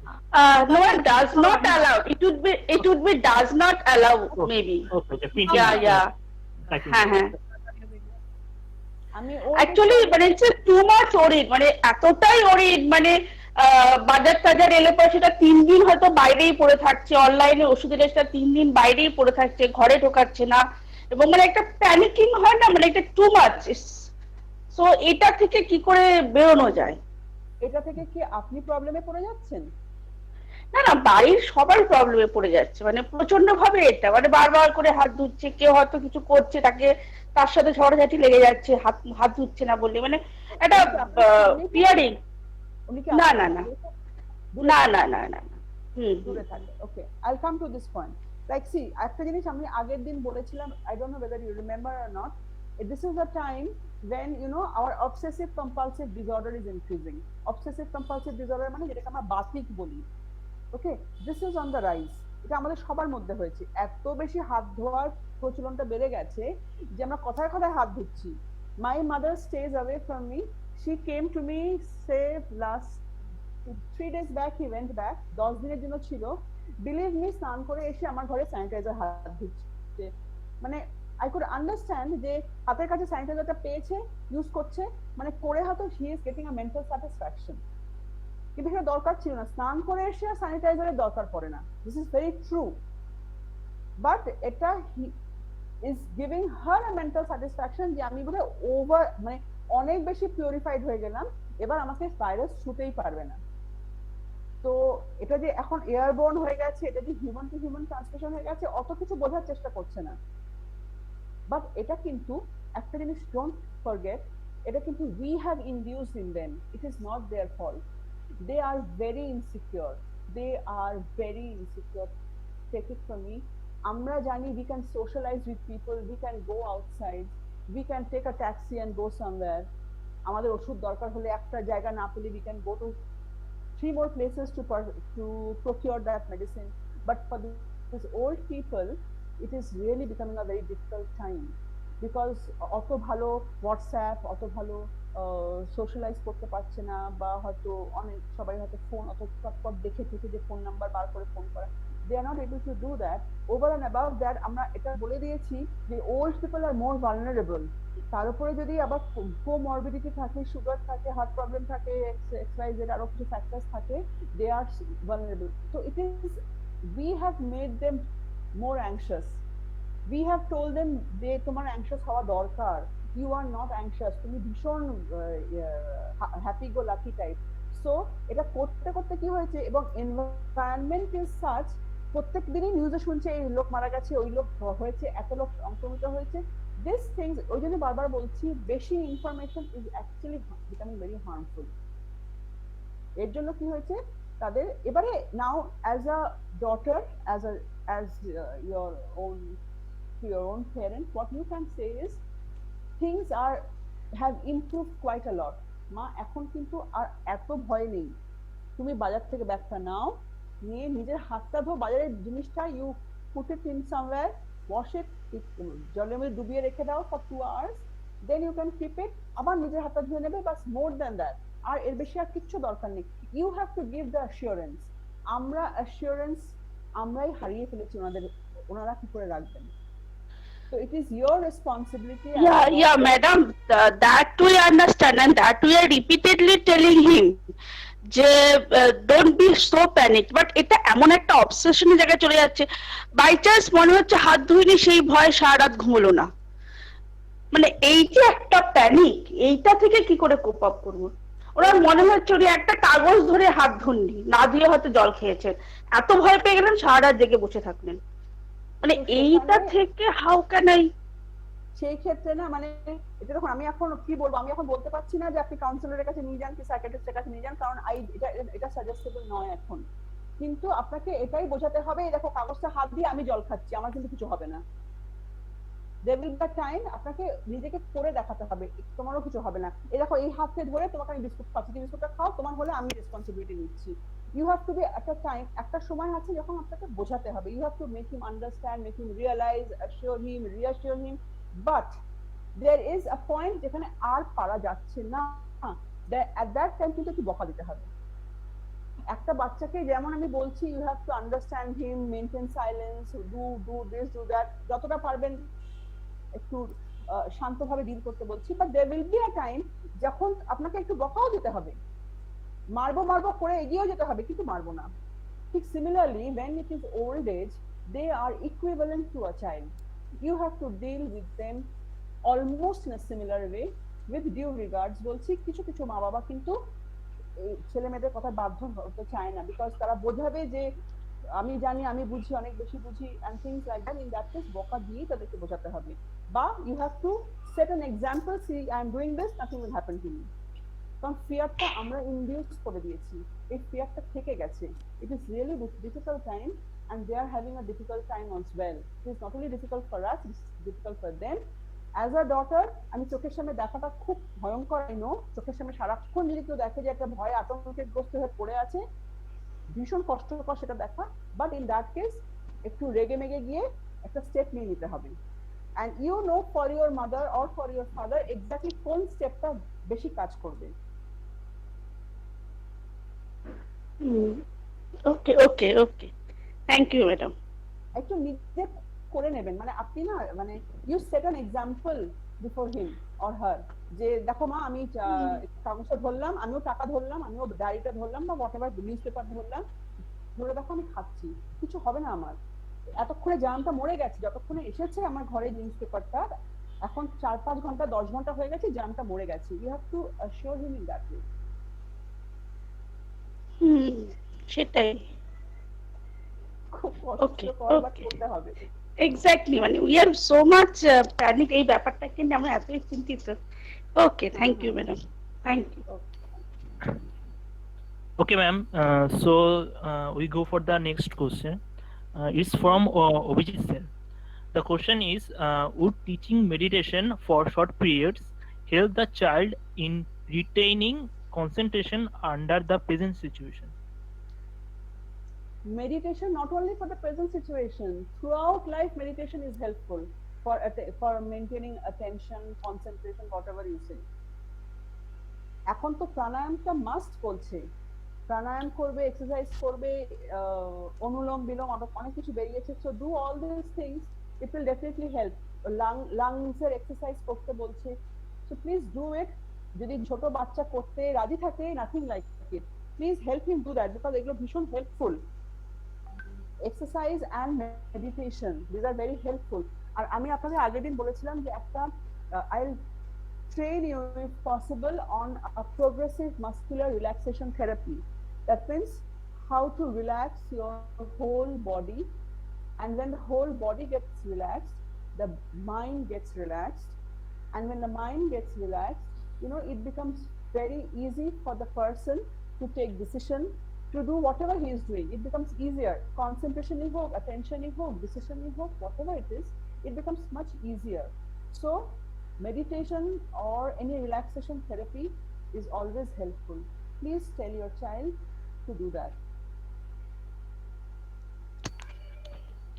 No, it does not allow. It would be does not allow, maybe. Okay. Yeah. হ্যাঁ আমি actually মানে too much worried, মানে এতটাই worried, মানে বাজার টাজার এলে পরে সেটা 3 দিন হয়তো বাইরেই পড়ে থাকছে, অনলাইনে ওষুধের লিস্টটা 3 দিন বাইরেই পড়ে থাকছে, ঘরে ঢোকাচ্ছে না, এবং মানে একটা প্যানিকিং হয় না, মানে একটা টু মাচ। সো এটা থেকে কি করে বেরোনো যায়? এটা থেকে কি আপনি প্রবলেমে পড়ে যাচ্ছেন? না, বাড়ির সবাই প্রবলেমে পড়ে যাচ্ছে, মানে প্রচন্ড ভাবে এটা, মানে বারবার করে হাত ধুচ্ছে, কেউ হয়তো কিছু করছে তার সাথে ঝগড়াঝাটি লেগে যাচ্ছে, হাত ধুচ্ছে না বললে, মানে এটা পিয়ারিং। না দূরে থাকে। ওকে, I'll come to this point. Like see, একটা জিনিস আমি আগের দিন বলেছিলাম, I don't know whether you remember or not. This is a time when our obsessive compulsive disorder is increasing. Obsessive compulsive disorder মানে যেটাকে আমরা বাতিক বলি। Okay, this is on the rise. এটা আমাদের সবার মধ্যে হয়েছে। এত বেশি হাত ধোয়ার প্রচলনটা বেড়ে গেছে যে আমরা কথায় কথায় হাত ধুচ্ছি। My mother stays away from me. She came to me say last 3 days back he went back, 10 দিনের জন্য ছিল, বিলিভ মি স্নান করে এসে আমার ঘরে স্যানিটাইজার হাত ধুচ্ছে। মানে আই কুড আন্ডারস্ট্যান্ড যে হাতের কাছে স্যানিটাইজারটা পেয়েছে, ইউজ করছে, মানে করে হয়তো he is getting a mental satisfaction, কিন্তু সেটা দরকার ছিল না। স্নান করে এসে স্যানিটাইজারের দরকার পড়ে না, this is very true. But এটা is giving her a mental satisfaction যে আমি বোধহয় ওভার মানে অনেক বেশি পিউরিফাইড হয়ে গেলাম, এবার আমাকে ভাইরাস ছুতেই পারবে না। তো এটা যে এখন এয়ারবোর্ন হয়ে গেছে, এটা যে হিউম্যান টু হিউম্যান ট্রান্সমিশন হয়ে গেছে, অত কিছু বোঝার চেষ্টা করছে না। বাট এটা কিন্তু একটা জিনিস ডোন্ট ফরগেট, এটা কিন্তু we have induced in them, it is not their fault. They are very insecure. They are very insecure. Take it from me. Amra jani we can socialize with people, we can go outside, we can take a taxi and go somewhere. Amader oshud dorkar hole ekta jayga na pele we can go to 3 more places to procure that medicine. But for these old people, it is really becoming a very difficult time because অত ভালো WhatsApp, অত ভালো socialise করতে পারছে না, বা হয়তো অনেক সবাই হয়তো ফোন অত চটপট দেখে থেকে যে ফোন নাম্বার বার করে ফোন করা, they are not able to do that. Over and about that আমরা এটা বলে দিয়েছি যে old people are more vulnerable. তার উপরে যদি আবার কোমরবিডিটি থাকে, সুগার থাকে, হার্ট প্রবলেম থাকে, এক্সওয়াইজেড আরো কিছু ফ্যাক্টরস থাকে, they are vulnerable. So it is we have made them more anxious. We have told them যে তোমার anxious হওয়া দরকার, you are not anxious, তুমি ভীষণ হ্যাপি গো লাকি টাইপ। সো এটা করতে করতে কি হয়েছে, এবং এনভায়রনমেন্ট ইজ সাচ, প্রত্যেক দিনই নিউজে শুনছে এই লোক মারা গেছে, ওই লোক হয়েছে, এত লোক সংক্রমিত হয়েছে, দিস থিংস। ওই জন্য বারবার বলছি বেশি information is actually becoming very harmful. এর জন্য কি হয়েছে তাদের এবারে, now as a daughter, as your own parent, what you can say is things have improved quite a lot. মা এখন কিন্তু আর এত ভয় নেই, তুমি বাজার থেকে ব্যাগটা নাও, নিয়ে নিজের হাতটা ধো, বাজারের জিনিসটা you put it in somewhere, wash it, জলের মধ্যে ডুবিয়ে রেখে দাও for 2 hours, then you can keep it, আবার নিজের হাতটা ধুয়ে নেবে, বাস, মোর দ্যান দ্যাট। আর এর বেশি আর কিচ্ছু দরকার নেই। You have to give the assurance. আমরা অ্যাসিওরেন্স আমরাই হারিয়ে ফেলেছি, ওনারা কি করে রাখবেন? So it is your responsibility. Yeah, madam, that we understand, and that we are repeatedly telling him যে don't be so panicked, but এটা এমন একটা অবসেশনের জায়গায় চলে যাচ্ছে, বাই চান্স মনে হচ্ছে হাত ধুইনি, সেই ভয়ে সারা রাত ঘুমলো না। মানে এই যে একটা প্যানিক, এইটা থেকে কি করে কোপ আপ করবো? ওনার মনে হচ্ছে উনি একটা কাগজ ধরে হাত ধুননি, না ধুয়ে হয়তো জল খেয়েছেন, এত ভয় পেয়ে গেলেন, সারা রাত জেগে বসে থাকলেন। মানে এইটা থেকে হাউ ক্যান আই, সেই ক্ষেত্রে না, মানে এটা দেখুন, আমি এখন কি বলবো, আমি এখন বলতে পারছি না যে আপনি কাউন্সিলরের কাছে নিয়ে যান কি সাইকিয়াট্রিস্টের কাছে নিয়ে যান, কারণ এটা সাজেস্টেবল নয় এখন। কিন্তু আপনাকে এটাই বোঝাতে হবে, দেখো কাগজটা হাত দিয়ে আমি জল খাচ্ছি, আমার কিন্তু কিছু হবে না। there will be a time আপনাকে নিজেকে করে দেখাতে হবে তোমারও কিছু হবে না। এই দেখো এই হাতে ধরে তোমাকে আমি বিস্কুট খাচ্ছি, তুমি বিস্কুটটা খাও, তোমার হলে আমি রেসপন্সিবিলিটি নিচ্ছি। ইউ হ্যাভ টু বি একটা টাইম, একটা সময় আছে যখন আপনাকে বোঝাতে হবে, you have to make him understand, make him realise, assure him, reassure him, but there is a point যেখানে আর পারা যাচ্ছে না, at that time কিন্তু একটু বকা দিতে হবে। একটা বাচ্চাকে যেমন আমি বলছি, you have to understand him, maintain silence, do this do that, যতটা পারবেন একটু শান্তভাবে ডিল করতে বলছি, but there will be a time যখন আপনাকে একটু বকাও দিতে হবে, মারবো করে এগিয়েও যেতে হবে, কিন্তু মারবো না। ঠিক similarly when it is old age, they are equivalent to a child. You have to deal with them almost in a similar way with due regards। বলছি কিছু কিছু মা বাবা কিন্তু ছেলে মেয়েদের কথা বাধ্য হতে চায় না, বিকজ তারা বোঝাবে যে আমি জানি, আমি বুঝি, অনেক বেশি বুঝি, and things like that। in that case বকা দিয়ে তাদেরকে বোঝাতে হবে, বা you have to set an example, see I am doing this, nothing will happen to me। কারণ ফিয়ারটা আমরা ইনডিউস করে দিয়েছি, এই ফিয়ারটা থেকে গেছে। it is really difficult time and they are having a difficult time as well। it is not only difficult for us, it is difficult for them। as a daughter আমি চোখের সামনে দেখাটা খুব ভয়ঙ্কর, চোখের সামনে সারাক্ষণ যদি কেউ দেখে যে একটা ভয় আতঙ্কের গ্রস্ত হয়ে পড়ে আছে, ভীষণ কষ্টকর সেটা দেখা। বাট ইন দ্যাট কেস একটু রেগে মেগে গিয়ে একটা স্টেপ নিয়ে নিতে হবে, and you know for your mother or for your father exactly কোন স্টেপটা বেশি কাজ করবে। Okay okay okay, thank you madam. একটু নিজে করে নেবেন, মানে আপনি না মানে you set an example before him or her, যে দেখো মা আমি কাগজটা ধরলাম, আমিও টাকা ধরলাম, আমিও ডায়েরিটা ধরলাম বা হোয়াট এভার নিউজ পেপার ধরলাম, ধরে দেখো আমি খাচ্ছি, কিছু হবে না আমার, এতক্ষণে জামটা মরে গেছে, যতক্ষণে এসেছে আমার ঘরে নিউজ পেপারটা, এখন 4-5 ঘন্টা 10 ঘন্টা হয়ে গেছে, জামটা মরে গেছে। You have to assure him in that way. সেটাই। খুব ওকে কষ্টকর বাট ওকে, করতে হবে। এক্স্যাক্টলি, মানে we are so much panic এই ব্যাপারটাকে নিয়ে আমরা এতই চিন্তিত। Okay, thank you madam, thank you. Okay, ma'am. We go for the next question. It's from Abhijit sir. The question is, would teaching meditation for short periods help the child in retaining concentration under the present situation? Meditation not only for the present situation, throughout life meditation is helpful for maintaining attention, concentration, whatever you say. এখন তো প্রাণায়ামটা must বলছে, প্রাণায়াম করবে, exercise করবে, অনুলোম বিলোম অনেক কিছু বেরিয়েছে, so do all this things, it will definitely help. Lungs এর exercise করতে বলছে, সো প্লিজ ডু ইট। যদি ছোট বাচ্চা করতে রাজি থাকে, nothing like it, please help him do that, because এগুলো ভীষণ helpful. Exercise and meditation, this are very helpful. আর আমি আপনাদের আগের দিন বলেছিলাম যে একটা I will train you if possible on a progressive muscular relaxation therapy. That means how to relax your whole body, and when the whole body gets relaxed, the mind gets relaxed, and when the mind gets relaxed, you know, it becomes very easy for the person to take decision, to do whatever he is doing. It becomes easier. Concentration evoke, attention evoke, decision evoke, whatever it is, it becomes much easier. So meditation or any relaxation therapy is always helpful. Please tell your child to do that.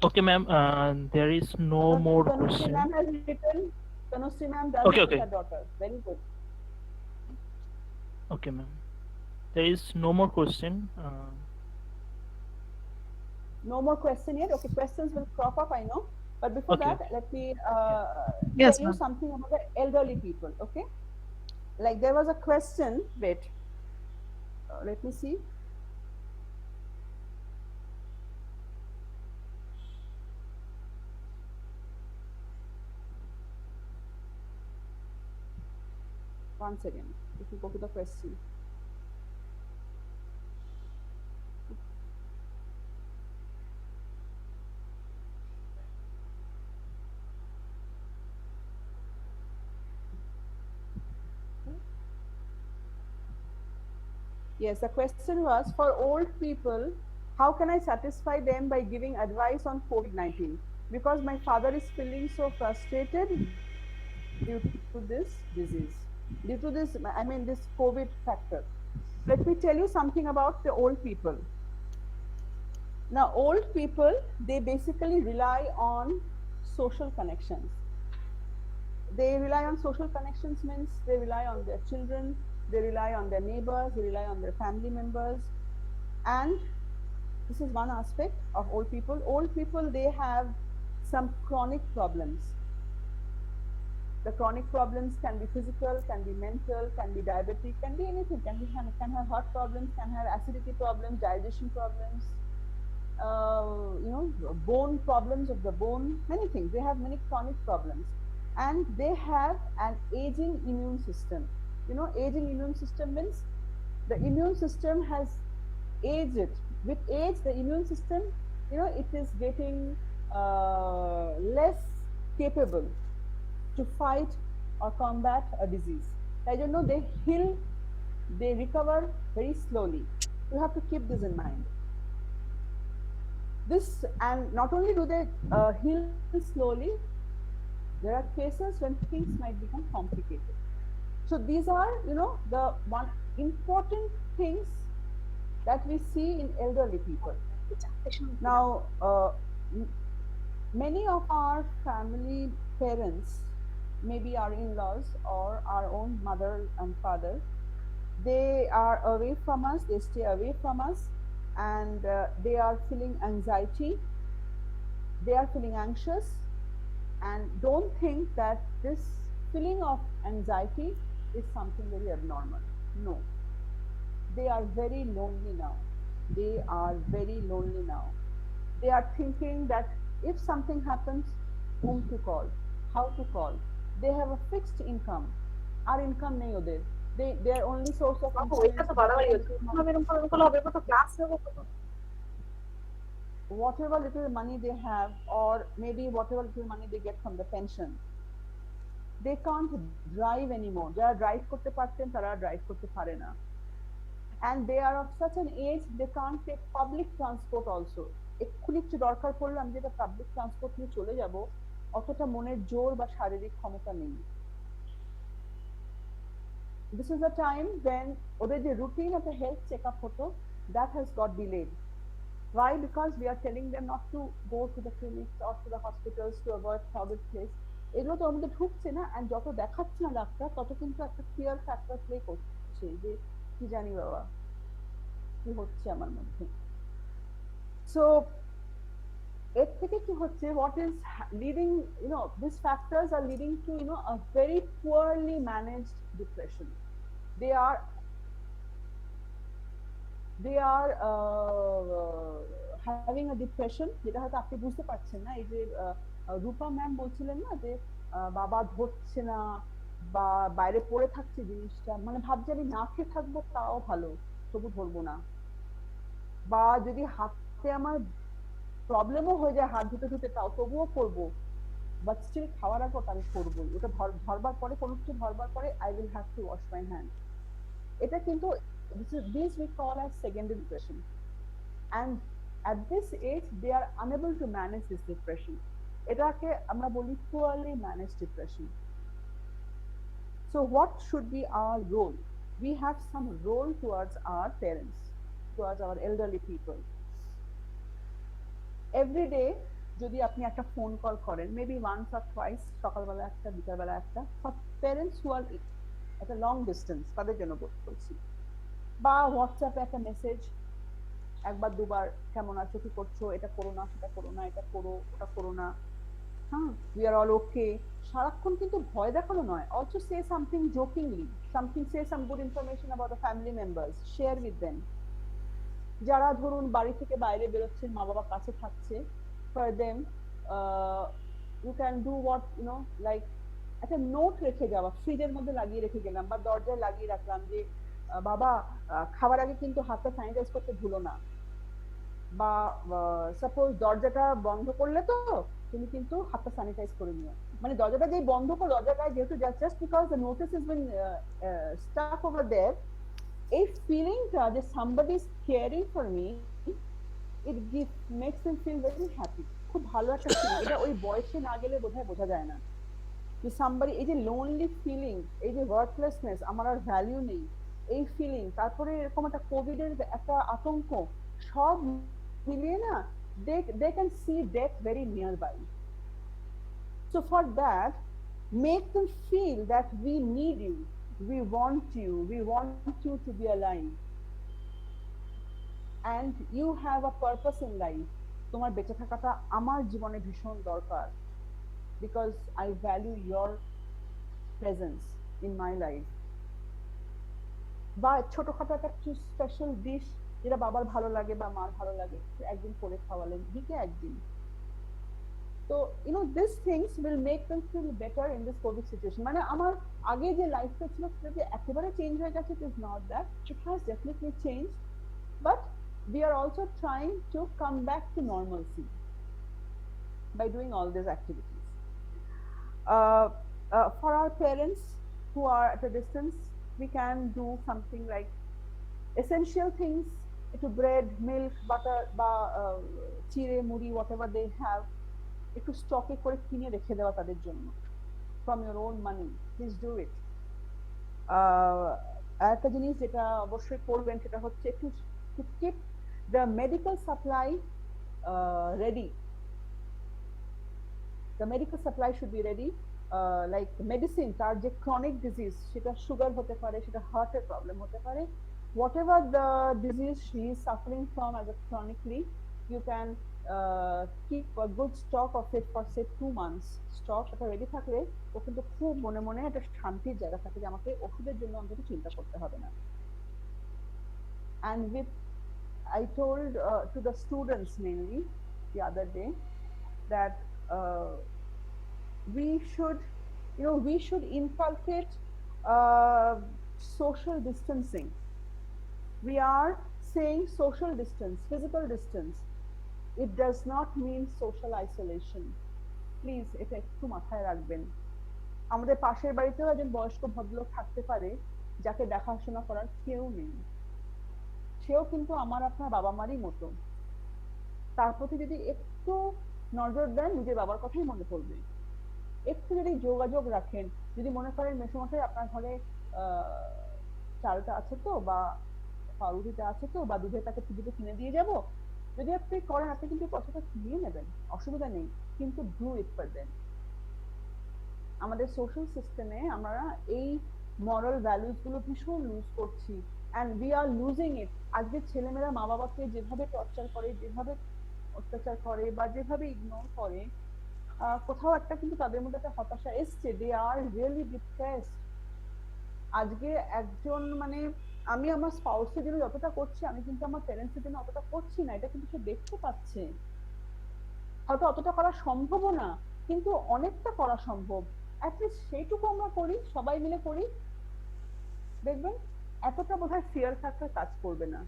Okay, ma'am. There is no more Tanushree question. ma'am has written. Tanushree ma'am does Okay, it with okay. her daughter. Very good. Okay, ma'am. There is no more question. No more question yet. Okay, questions will crop up, I know. But before Okay. that, let me Yes, tell you ma'am. something about the elderly people. Okay, like there was a question. Wait, let me see. One second. If you go to the question. Yes, the question was for old people, how can I satisfy them by giving advice on COVID-19? Because my father is feeling so frustrated due to this disease, due to this, I mean, this COVID factor. Let me tell you something about the old people. Now, old people, they basically rely on social connections. They rely on social connections means they rely on their children, they rely on their neighbors, they rely on their family members. And this is one aspect of old people. Old people, they have some chronic problems. The chronic problems can be physical, can be mental, can be diabetic, can be anything, can have heart problems, can have acidity problems, digestion problems, you know, bone problems of the bone, many things. They have many chronic problems. And they have an aging immune system. You know, aging immune system means the immune system has aged. With age, the immune system, you know, it is getting less capable to fight or combat a disease. I don't know, they heal, they recover very slowly. You have to keep this in mind. This, and not only do they heal slowly, there are cases when things might become complicated. So these are, you know, the one important things that we see in elderly people. Now, many of our family parents, maybe our in-laws or our own mother and father, They are away from us, they stay away from us, and they are feeling anxiety, they are feeling anxious, and don't think that this feeling of anxiety is something very abnormal. No, they are very lonely now. They are very lonely now. They are thinking that if something happens, whom to call, how to call. They have a fixed income. Our income nahi oder. Their only source of Babu income এটা is তো বাড়াবাড়ি হচ্ছে whatever এরকম এরকম করলে হবে, এরপর তো ক্লাস নেবো কত? whatever little money they have, or maybe whatever little money they get from the pension. They can't drive anymore. যারা ড্রাইভ করতে পারতেন তারা ড্রাইভ করতে পারে না, and they are of such an age they can't take public transport also. এক্ষুনি একটু দরকার পড়লে আমি যেটা পাবলিক ট্রান্সপোর্ট নিয়ে চলে যাব, অতটা মনের জোর বা শারীরিক ক্ষমতা নেই। This is a time when ওদের যে রুটিন একটা হেলথ চেক আপ হতো, that has got delayed. Why? Because we are telling them not to go to the clinics or to the hospitals to avoid crowded place. এগুলো তো আমাদের ঢুকছে না, and যত দেখাচ্ছে না ডাক্তার তত কিন্তু একটা ফিয়ার ফ্যাক্টর প্লে করছে যে কি জানি বাবা কি হচ্ছে আমার মধ্যে। সো এর থেকে কি হচ্ছে, what is leading, these factors are leading to a very poorly managed depression. They are having a depression, যেটা হয়তো আপনি বুঝতে পারছেন না। এই যে রূপা ম্যাম বলছিলেন না যে বাবা ধরছে না বা বাইরে পড়ে থাকছে জিনিসটা, মানে ভাবছি আমি না খেয়ে থাকবো তাও ভালো, তবু ধরবো না। বা যদি হাতে আমার প্রবলেমও হয়ে যায় হাত ধুতে ধুতে তাও তবুও করবো, বাট স্টিল খাওয়ার আগে ওটা আমি করবোই। ওটা ধরবার পরে কোনো কিছু ধরবার পরে I will have to wash my hand. এটা কিন্তু this we call as secondary depression, and at this age they are unable to manage this depression. এটাকে আমরা বলি poorly managed depression. So what should be our role? We have some role towards our parents, towards our elderly people. Every day যদি আপনি একটা phone call করেন, maybe once or twice, সকালবেলা একটা বিকালবেলা একটা, for parents who are at a long distance তাদের জন্য বলছি, বা হোয়াটসঅ্যাপে একটা মেসেজ একবার দুবার, কেমন আছো, কি করছো, এটা করো না, সেটা করো না, এটা করো, ওটা করো না, হ্যাঁ, উই আর অল ওকে। সারাক্ষণ কিন্তু ভয় দেখানো নয়। Also say something jokingly, say some good information about the family members, share with them. যারা ধরুন বাড়ি থেকে বাইরে বেরোচ্ছেন, মা বাবা কাছে থাকছে, for them you can do what like একটা নোট রেখে যাওয়া, ফ্রিজের মধ্যে লাগিয়ে রেখে গেলাম বা দরজায় লাগিয়ে রাখলাম যে বাবা খাবার আগে কিন্তু হাতটা স্যানিটাইজ করতে ভুলো না, বা সাপোজ দরজাটা বন্ধ করলে তো তুমি কিন্তু হাতটা স্যানিটাইজ করে নিও। মানে দরজাটা যেই বন্ধ করো, দরজাটায় যেহেতু just because the notice is been stuck over there, এই ফিলিংটা যে somebody is caring for me, it makes them feel very happy. খুব ভালো একটা ফিলিং। এটা ওই বয়সে না গেলে বোধহয় বোঝা যায় না যে somebody, এই যে লোনলি ফিলিং, এই যে ওয়ার্থলেসনেস, আমার আর ভ্যালিউ নেই, এই ফিলিং, তারপরে এরকম একটা কোভিড এর একটা আতঙ্ক, সব মিলিয়ে না they can see death very nearby. So for that, make them feel that we need you, we want you to be alive, and you have a purpose in life. তোমার বেঁচে থাকাটা আমার জীবনে ভীষণ দরকার, because I value your presence in my life. বা ছোটখাটো একটা স্পেশাল ডিশ যেটা বাবার ভালো লাগে বা মার ভালো লাগে, একদিন করে খাওয়ালেন, দিকে একদিন। তো these things will make them feel better in this COVID situation. মানে আমার আগে যে লাইফটা ছিল সেটা যে একেবারে চেঞ্জ হয়ে গেছে, it is not that. It has definitely changed, but we are also trying to come back to normalcy by doing all these activities. For our parents who are at a distance, we can do something like essential things, to bread, milk, butter, বা চিড়ে মুড়ি, whatever they have, একটু স্টকে করে কিনে রেখে দেওয়া তাদের জন্য, from your own money. Please do it. একটা জিনিস যেটা অবশ্যই করবেন সেটা হচ্ছে to keep the medical supply ready. The medical supply should be ready. Like medicine, তার যে ক্রনিক ডিজিজ, সেটা সুগার হতে পারে, সেটা হার্টের প্রবলেম হতে পারে, whatever the disease she is suffering from as a chronically, you can keep a good stock of it for say 2 months. Stock এটা রেডি থাকলে ও কিন্তু খুব মনে মনে একটা শান্তির জায়গা থাকে যে আমাকে ওষুধের জন্য অন্তত চিন্তা করতে হবে না। And with I told to the students mainly the other day that we should, we should inculcate social distancing. We are saying social distance, physical distance. It does not mean social isolation. Please, এটা একটু মাথায় রাখবেন। আমাদের পাশের বাড়িতেও একজন বয়স্ক ভদ্রলোক থাকতে পারে যাকে দেখাশোনা করার কেউ নেই, সেও কিন্তু আমার আপনার বাবা মারই মতো। তার প্রতি যদি একটু নজর দেন, নিজের বাবার কথাই মনে পড়বে। একটু যদি যোগাযোগ রাখেন, যদি মনে করেন মেসোমশাই আপনার ঘরে চালটা আছে তো, বা পাউরুটিটা আছে তো, বা দুধের প্যাকেট দুটো কিনে দিয়ে যাব, যদি আপনি করেন, আপনি কিন্তু পয়সাটা দিয়ে নেবেন, অসুবিধা নেই, কিন্তু ডু ইট ফর দেম। আমাদের সোশ্যাল সিস্টেমে আমরা এই মরাল ভ্যালুস গুলো ভীষণ লুজ করছি, অ্যান্ড উই আর লুজিং ইট। আজকে ছেলেমেয়েরা মা বাবাকে যেভাবে টর্চার করে, যেভাবে অত্যাচার করে, বা যেভাবে ইগনোর করে, কোথাও একটা কিন্তু তাদের মধ্যে একটা হতাশা এসছে। দে আর রিয়েলি ডিপ্রেসড। আজকে একজন মানে আমি আমার স্পাউসের জন্য যতটা করছি, আমি কিন্তু আমার প্যারেন্টসের জন্য অতটা করছি না, এটা কিন্তু সে দেখতে পাচ্ছে। হয়তো অতটা করা সম্ভবও না, কিন্তু অনেকটা করা সম্ভব। অ্যাটলিস্ট সেইটুকু আমরা করি, সবাই মিলে করি, দেখবেন এতটা বোধহয় ফিয়ার ফ্যাক্টর কাজ করবে না।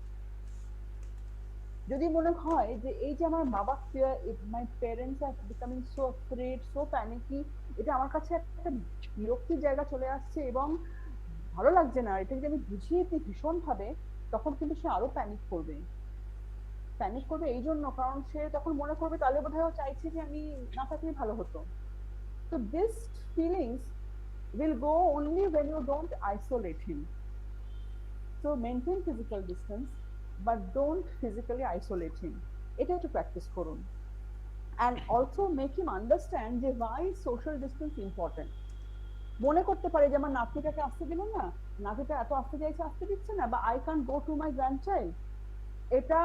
যদি মনে হয় যে এই যে আমার বাবা fear, my parents are becoming so afraid, so panicky, এটা আমার কাছে একটা বিরক্তির জায়গা চলে আসছে এবং ভালো লাগছে না, এটা যদি আমি বুঝিয়ে দিই ভীষণ ভাবে, তখন কিন্তু সে আরো প্যানিক করবে। প্যানিক করবে এই জন্য কারণ সে তখন মনে করবে তাহলে বোধহয় চাইছে যে আমি না থাকলেই ভালো হতো। So this feelings will go only when you don't isolate him. So maintain physical distance, but don't physically isolate him. এটা একটু প্র্যাকটিস করুন। And also make him understand যে why social distance important. মনে করতে পারে যে আমার নাতিটাকে আসতে দিল না, নাতিটা এত আসতে চাইছে, আসতে দিচ্ছে না, বা I can't go to my grandchild, এটা,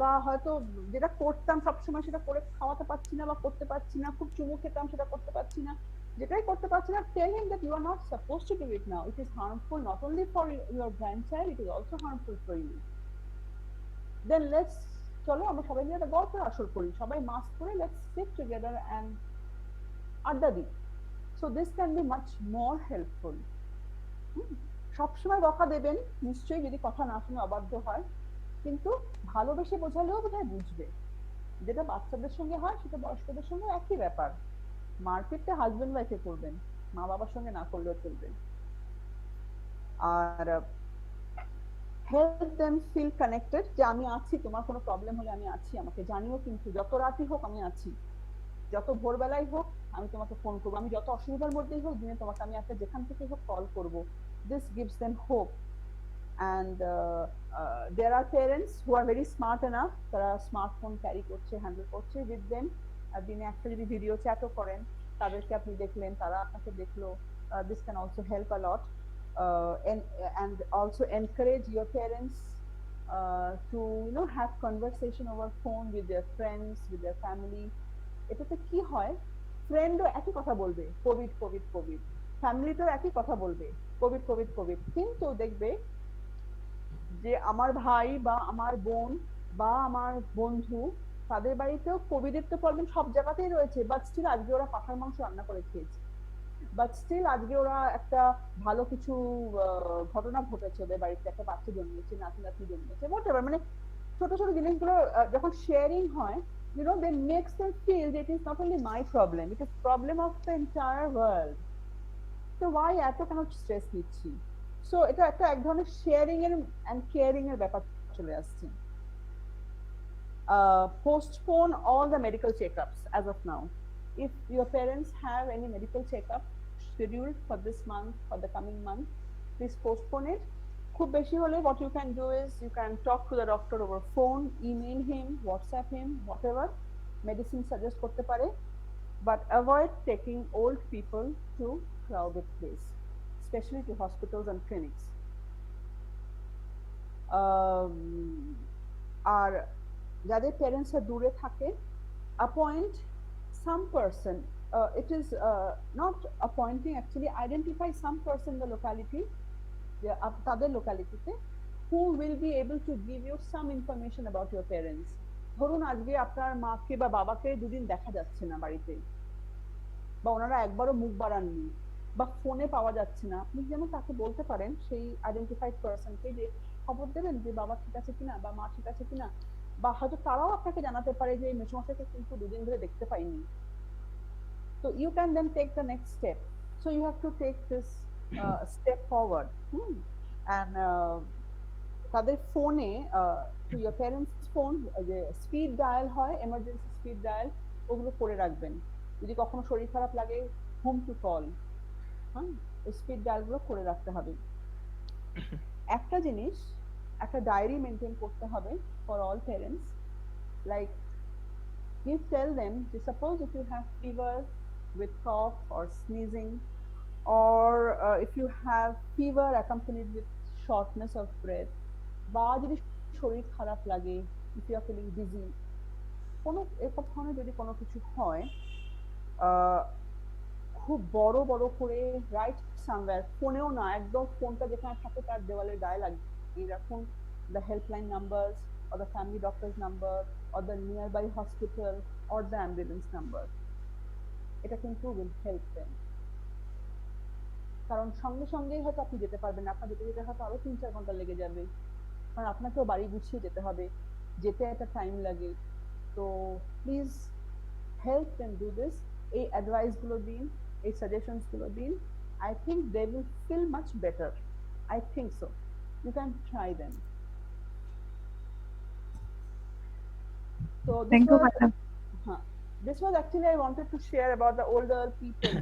বা হয়তো যেটা করতাম সবসময় সেটা করে খাওয়াতে পারছি না বা করতে পারছি না, খুব চুমু খেতাম সেটা করতে পারছি না, যেটাই করতে পারছি না, tell him that you are not supposed to do it now. It is harmful not only for your grandchild, it is also harmful for you. Then let's, চলো আমরা সবাই মিলে একটা গল্পের আসর করি, সবাই মাস্ক পরে let's sit together and আড্ডা দিই। So this can be much more helpful. সবসময় বকা দেবেন নিশ্চয়ই, যদি কথা না শুনে অবাধ্য হয়, কিন্তু ভালোবেসে বোঝালেও বোধহয় বুঝবে। যেটা বাচ্চাদের সঙ্গে হয় সেটা বয়স্কদের সঙ্গে একই ব্যাপার। মারপিটটা হাজবেন্ড ওয়াইফে করবেন, মা বাবার সঙ্গে না করলেও চলবে। আর হেল্প দেম ফিল কানেক্টেড, যে আমি আছি, তোমার কোনো প্রবলেম হলে আমি আছি, আমাকে জানিও, কিন্তু যত রাতই হোক আমি আছি, যত ভোরবেলাই হোক আমি তোমাকে ফোন করবো, আমি যত অসুবিধার মধ্যেই হোক দিনে তোমাকে আমি একটা যেখান থেকে হোক কল করবো। This gives them hope. And there are parents who are very smart enough, তারা স্মার্টফোন ক্যারি করছে, হ্যান্ডেল করছে, with them দিনে একটা যদি ভিডিও চ্যাটও করেন, তাদেরকে আপনি দেখলেন, তারা আপনাকে দেখলো, this can also help a lot. And also encourage your parents to have conversation over phone with their friends, with their family. এটাতে কি হয়, ফ্রেন্ডও একই কথা বলবে, কোভিড কোভিড কোভিড, ফ্যামিলিতেও একই কথা বলবে, কোভিড কোভিড কোভিড, কিন্তু দেখবে যে আমার ভাই বা আমার বোন বা আমার বন্ধু, তাদের বাড়িতেও কোভিডের তো প্রবলেম সব জায়গাতেই রয়েছে, বাট স্টিল আজকে ওরা পাঠার মাংস রান্না করে খেয়েছে, বাট স্টিল আজকে ওরা একটা ভালো কিছু ঘটনা ঘটেছে, ওদের বাড়িতে একটা বাচ্চা জন্মেছে, নাতি নাতি জন্মেছে, হোয়াটএভার, মানে ছোট ছোট জিনিসগুলো যখন শেয়ারিং হয়, they makes them feel that it is not only my problem, it is problem of the entire world. So why এত কেন স্ট্রেস নিচ্ছি? সো এটা একটা এক ধরনের শেয়ারিং এর এন্ড কেয়ারিং এর ব্যাপার চলে আসছে। Postpone all the medical checkups as of now. If your parents have any medical checkup scheduled for this month, for the coming month, please postpone it. খুব বেশি হলে what you can do is you can talk to the doctor over phone, email him, WhatsApp him, whatever, medicine suggest করতে পারে, but avoid taking old people to crowded place, especially to hospitals and clinics. আর যাদের প্যারেন্টসরা দূরে থাকে, appoint some person. It is not appointing, actually identify some person in the locality, তাদের লোকালিটিতে, who will be able to give you some information about your parents. ধরুন আজকে আপনার মাকে বা বাবাকে দুদিন দেখা যাচ্ছে না বাড়িতে, বা ওনারা একবারও মুখ বাড়াননি, বা ফোনে পাওয়া যাচ্ছে না, আপনি যেন তাকে বলতে পারেন, সেই আইডেন্টিফাইড পারসনকে, যে খবর দেবেন যে বাবা ঠিক আছে কিনা বা মা ঠিক আছে কিনা, বা হয়তো তারাও আপনাকে জানাতে পারে যে মেসোমশাইকে কিন্তু দুদিন ধরে দেখতে পাইনি। So you can then take the next step. So you have to take this step forward. And তাদের ফোনে, to your parents phone, যে স্পিড ডায়াল হয়, এমার্জেন্সি স্পিড ডায়াল, ওগুলো করে রাখবেন। যদি কখনো শরীর খারাপ লাগে, হোম টু কল, ওই স্পিড ডায়ালগুলো করে রাখতে হবে। একটা জিনিস, একটা ডায়েরি মেনটেন করতে হবে for all parents, like you tell them, suppose if you have fever with cough or sneezing, or if you have fever accompanied with shortness of breath, বা যদি শরীর খারাপ লাগে, if you are feeling dizzy, কোনো এরকম ধরনের যদি কোনো কিছু হয়, খুব বড় বড় করে রাইট সামওয়্যার, ফোনেও না, একদম ফোনটা যেখানে থাকে তার দেওয়ালের গায়ে লাগিয়ে রাখুন the helpline numbers or the family doctor's number or the nearby hospital or the ambulance number. এটা কিন্তু will help them. কারণ সঙ্গে সঙ্গেই হয়তো আপনি যেতে পারবেন না, আপনার যেতে যেতে হয়তো আরো 3-4 ঘন্টা লেগে যাবে, কারণ আপনাকেও বাড়ি গুছিয়ে যেতে হবে, যেতে একটা টাইম লাগে। তো please help them do this. এই অ্যাডভাইস গুলো দিন, এই সাজেশনস গুলো দিন। I think they will feel much better. I think so. You can try them. So Thank you, madam. This was actually I wanted to share about the older people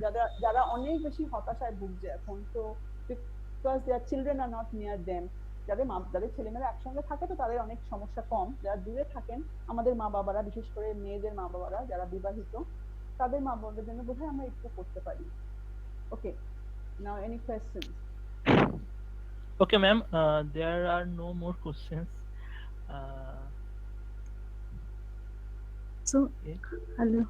যারা অনেক বেশি হতাশায় ভুগছে এখন, তো because their children are not near them, যাদের ছেলেমেয়েরা একসঙ্গে থাকে তো তাদের অনেক সমস্যা কম, যারা দূরে থাকেন, আমাদের মা বাবারা, বিশেষ করে মেয়েদের মা বাবারা যারা বিবাহিত, তাদের মা বাবাদের জন্য বোধহয় আমরা একটু করতে পারি। Okay, now any questions? Okay, ma'am, there are no more questions. So, hello.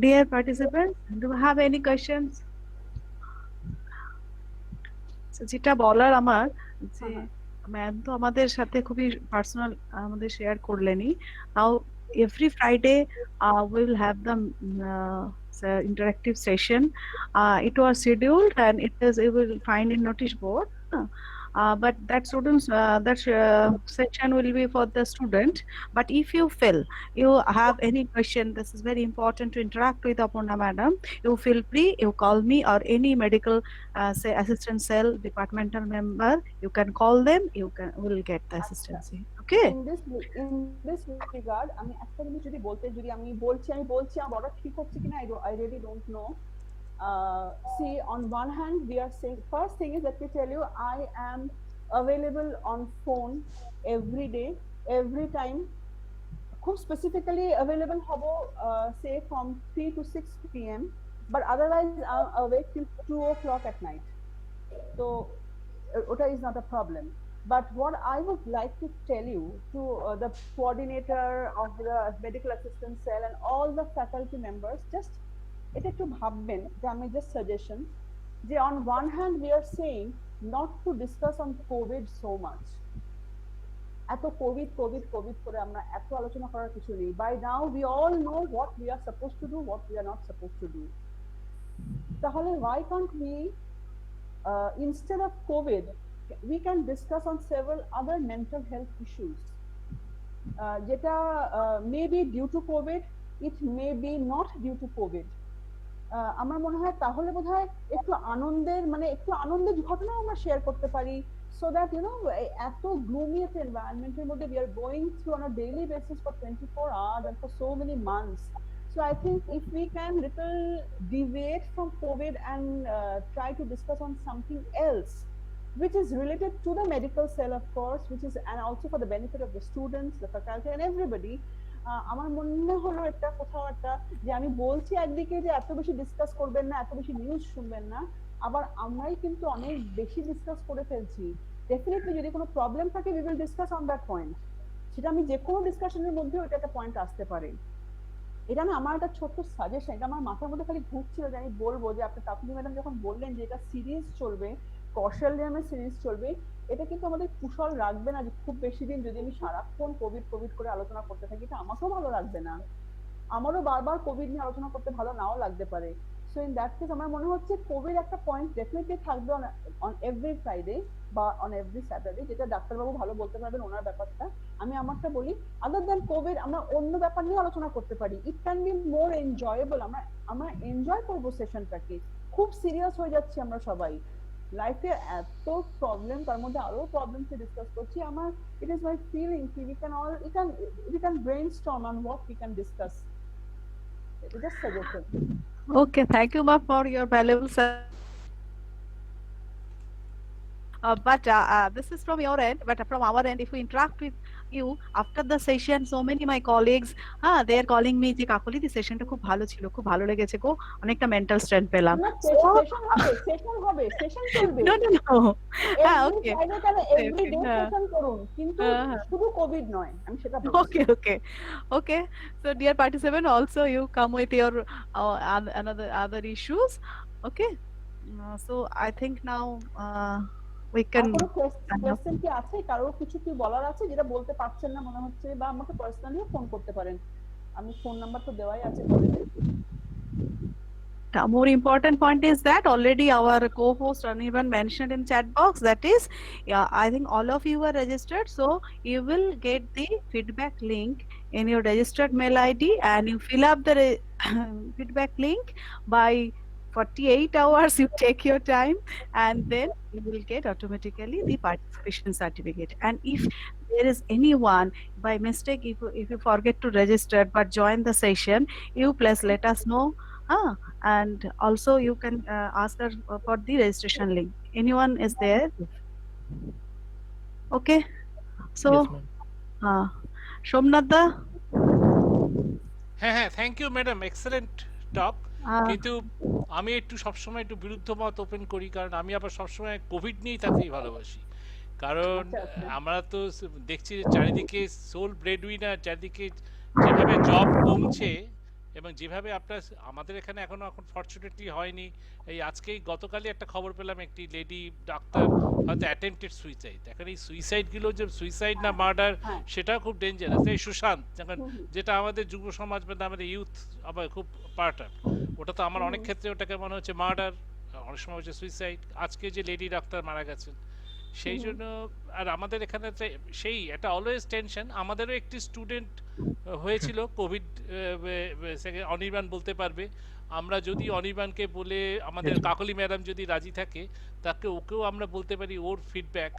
Dear participants, do you have any questions? So, যেটা বলার আমার, যে ম্যাম তো আমাদের সাথে খুবই পার্সোনাল আমাদের share করলেনই। Now every Friday we will have the interactive session. It was scheduled and you will find in notice board. But that students section will be for the student. But if you feel you have any question, this is very important to interact with Aparna madam. You feel free, you call me or any medical say assistant cell departmental member. You can call them. Will get the assistance. Okay. In this regard, আমি একটা জিনিস যদি বলতে, যদি আমি বলছি আমার বড় ঠিক হচ্ছে কিনা, I really don't know. See, on one hand, we are saying, first thing is, let me tell you, I am available on phone every day, every time. খুব specifically available হবো, say from 3 to 6 p.m. But otherwise, I'm awake till 2 o'clock at night. So, OTA is not a problem. But what I would like to tell you, to the coordinator of the medical assistance cell and all the faculty members, just এটা একটু ভাববেন, যে আমি just suggestion, যে on one hand we are saying not to discuss on COVID so much. এত Covid করে আমরা এত আলোচনা করার কিছু নেই। By now we all know what we are supposed to do, what we are not supposed to do. তাহলে why can't we, instead of COVID, we can discuss on several other mental health issues, যেটা may be due to COVID, it may be not due to COVID. আমার মনে হয় তাহলে বোধহয় একটু আনন্দের ঘটনা আমরা শেয়ার করতে পারি, so that এত gloomy একটা environment-এর মধ্যে we are going through on a daily basis for 24 hours and for so many months. So I think if we can little deviate from COVID and try to discuss on something else which is related to the medical cell, of course, which is, and also for the benefit of the students, the faculty and everybody, আমার মনে হলো একটা কোথাও একটা যে আমি বলছি একদিকে যে এত বেশি ডিসকাস করবেন না, এত বেশি নিউজ শুনবেন না, আবার আমরাই কিন্তু অনেক বেশি ডিসকাস করে ফেলছি। ডেফিনেটলি যদি কোনো প্রবলেম থাকে we will discuss on that point. সেটা আমি যে কোনো ডিসকাশনের মধ্যেও এটা একটা পয়েন্ট আসতে পারে। এটা না আমার একটা ছোট্ট সাজেশন, এটা আমার মাথার মধ্যে খালি ঘুরছিল যে আমি বলবো যে আপনি কাকুলি ম্যাডাম যখন বললেন যে এটা সিরিজ চলবে, কৌশল্যামের সিরিজ চলবে, এটা কিন্তু আমাদের কুশল রাখবে না যে খুব বেশি দিন যদি আমি সারাক্ষণ কোভিড কোভিড করে আলোচনা করতে থাকি, এটা আমাকেও ভালো লাগবে না, আমারও বারবার কোভিড নিয়ে আলোচনা করতে ভালো নাও লাগতে পারে। সো ইন দ্যাট কেস আমার মনে হচ্ছে কোভিড একটা পয়েন্ট ডেফিনেটলি থাকবে অন এভরি ফ্রাইডে বা অন এভরি স্যাটারডে, যেটা ডাক্তারবাবু ভালো বলতে পারবেন ওনার ব্যাপারটা। আমি আমারটা বলি, আদার দ্যান কোভিড আমরা অন্য ব্যাপার নিয়ে আলোচনা করতে পারি, it can be more enjoyable. আমরা এনজয় করবো সেশনটাকে। খুব সিরিয়াস হয়ে যাচ্ছি আমরা সবাই, লাইফে এত প্রবলেম, তার মধ্যে আরো প্রবলেমস ডিসকাস করছি। আমার ইট ইজ মাই ফিলিং কি we can brainstorm on what we can discuss. Just suggestion. Okay, thank you, Ma, for your valuable but this is from your end, but from our end, if we interact with you after the session, so many my colleagues, they are calling me যে কাকলি দি সেশনটা খুব ভালো ছিল, খুব ভালো লেগেছে গো, অনেকটা mental strength পেলাম। Session চলবে। No, no, no. Okay. Every day session করুন, কিন্তু শুধু কোভিড নয়, আমি সেটা বলছি। Okay. So dear participant, also you come with your other issues. Okay. So I think now we can. কোনো কোয়েশ্চেন কি আছে, কারো কিছু কি বলার আছে যেটা বলতে পারছেন না মনে হচ্ছে, বা আমাকে পার্সোনালিও ফোন করতে পারেন, আমি ফোন নাম্বার তো দেওয়াই আছে। A more important point is that already our co-host Anirban mentioned in chat box, that is, yeah, I think all of you are registered, so you will get the feedback link in your registered mail ID, and you fill up the feedback link by 48 hours. You take your time, and then you will get automatically the participation certificate. And if there is anyone by mistake, if you forget to register but join the session, you please let us know. And also you can ask her for the registration link. Anyone is there? Okay. So, Yes, ma'am. Somnath da? হ্যাঁ, thank you madam, excellent টক। কিন্তু আমি একটু সবসময় একটু বিরুদ্ধ মত open করি, কারণ আমি আবার সবসময় কোভিড নিয়েই থাকতেই ভালোবাসি। কারণ আমরা তো দেখছি যে চারিদিকে সোল ব্রেডউইনার, চারিদিকে যেভাবে জব কমছে, এবং যেভাবে আমাদের এখানে এখন ফরচুনেটলি হয়নি। এই আজকেই গতকালই একটা খবর পেলাম, একটি লেডি ডাক্তার হয়তো অ্যাটেম্পটেড সুইসাইড। এখন এই সুইসাইডগুলো যে সুইসাইড না মার্ডার, সেটাও খুব ডেঞ্জারাস। এই সুশান্ত, যেটা আমাদের যুব সমাজ বা আমাদের ইউথ আবার খুব পার্ট অফ, ওটা তো আমার অনেক ক্ষেত্রে ওটাকে মনে হচ্ছে মার্ডার, অনেক সময় হচ্ছে সুইসাইড। আজকে যে লেডি ডাক্তার মারা গেছেন, সেই জন্য আর আমাদের এখানে সেই একটা অলওয়েজ টেনশন। আমাদেরও একটি স্টুডেন্ট হয়েছিল কোভিড, অনির্বাণ বলতে পারবে। আমরা যদি অনির্বাণকে বলে, আমাদের কাকলি ম্যাডাম যদি রাজি থাকে, তাকে ওকেও আমরা বলতে পারি ওর ফিডব্যাক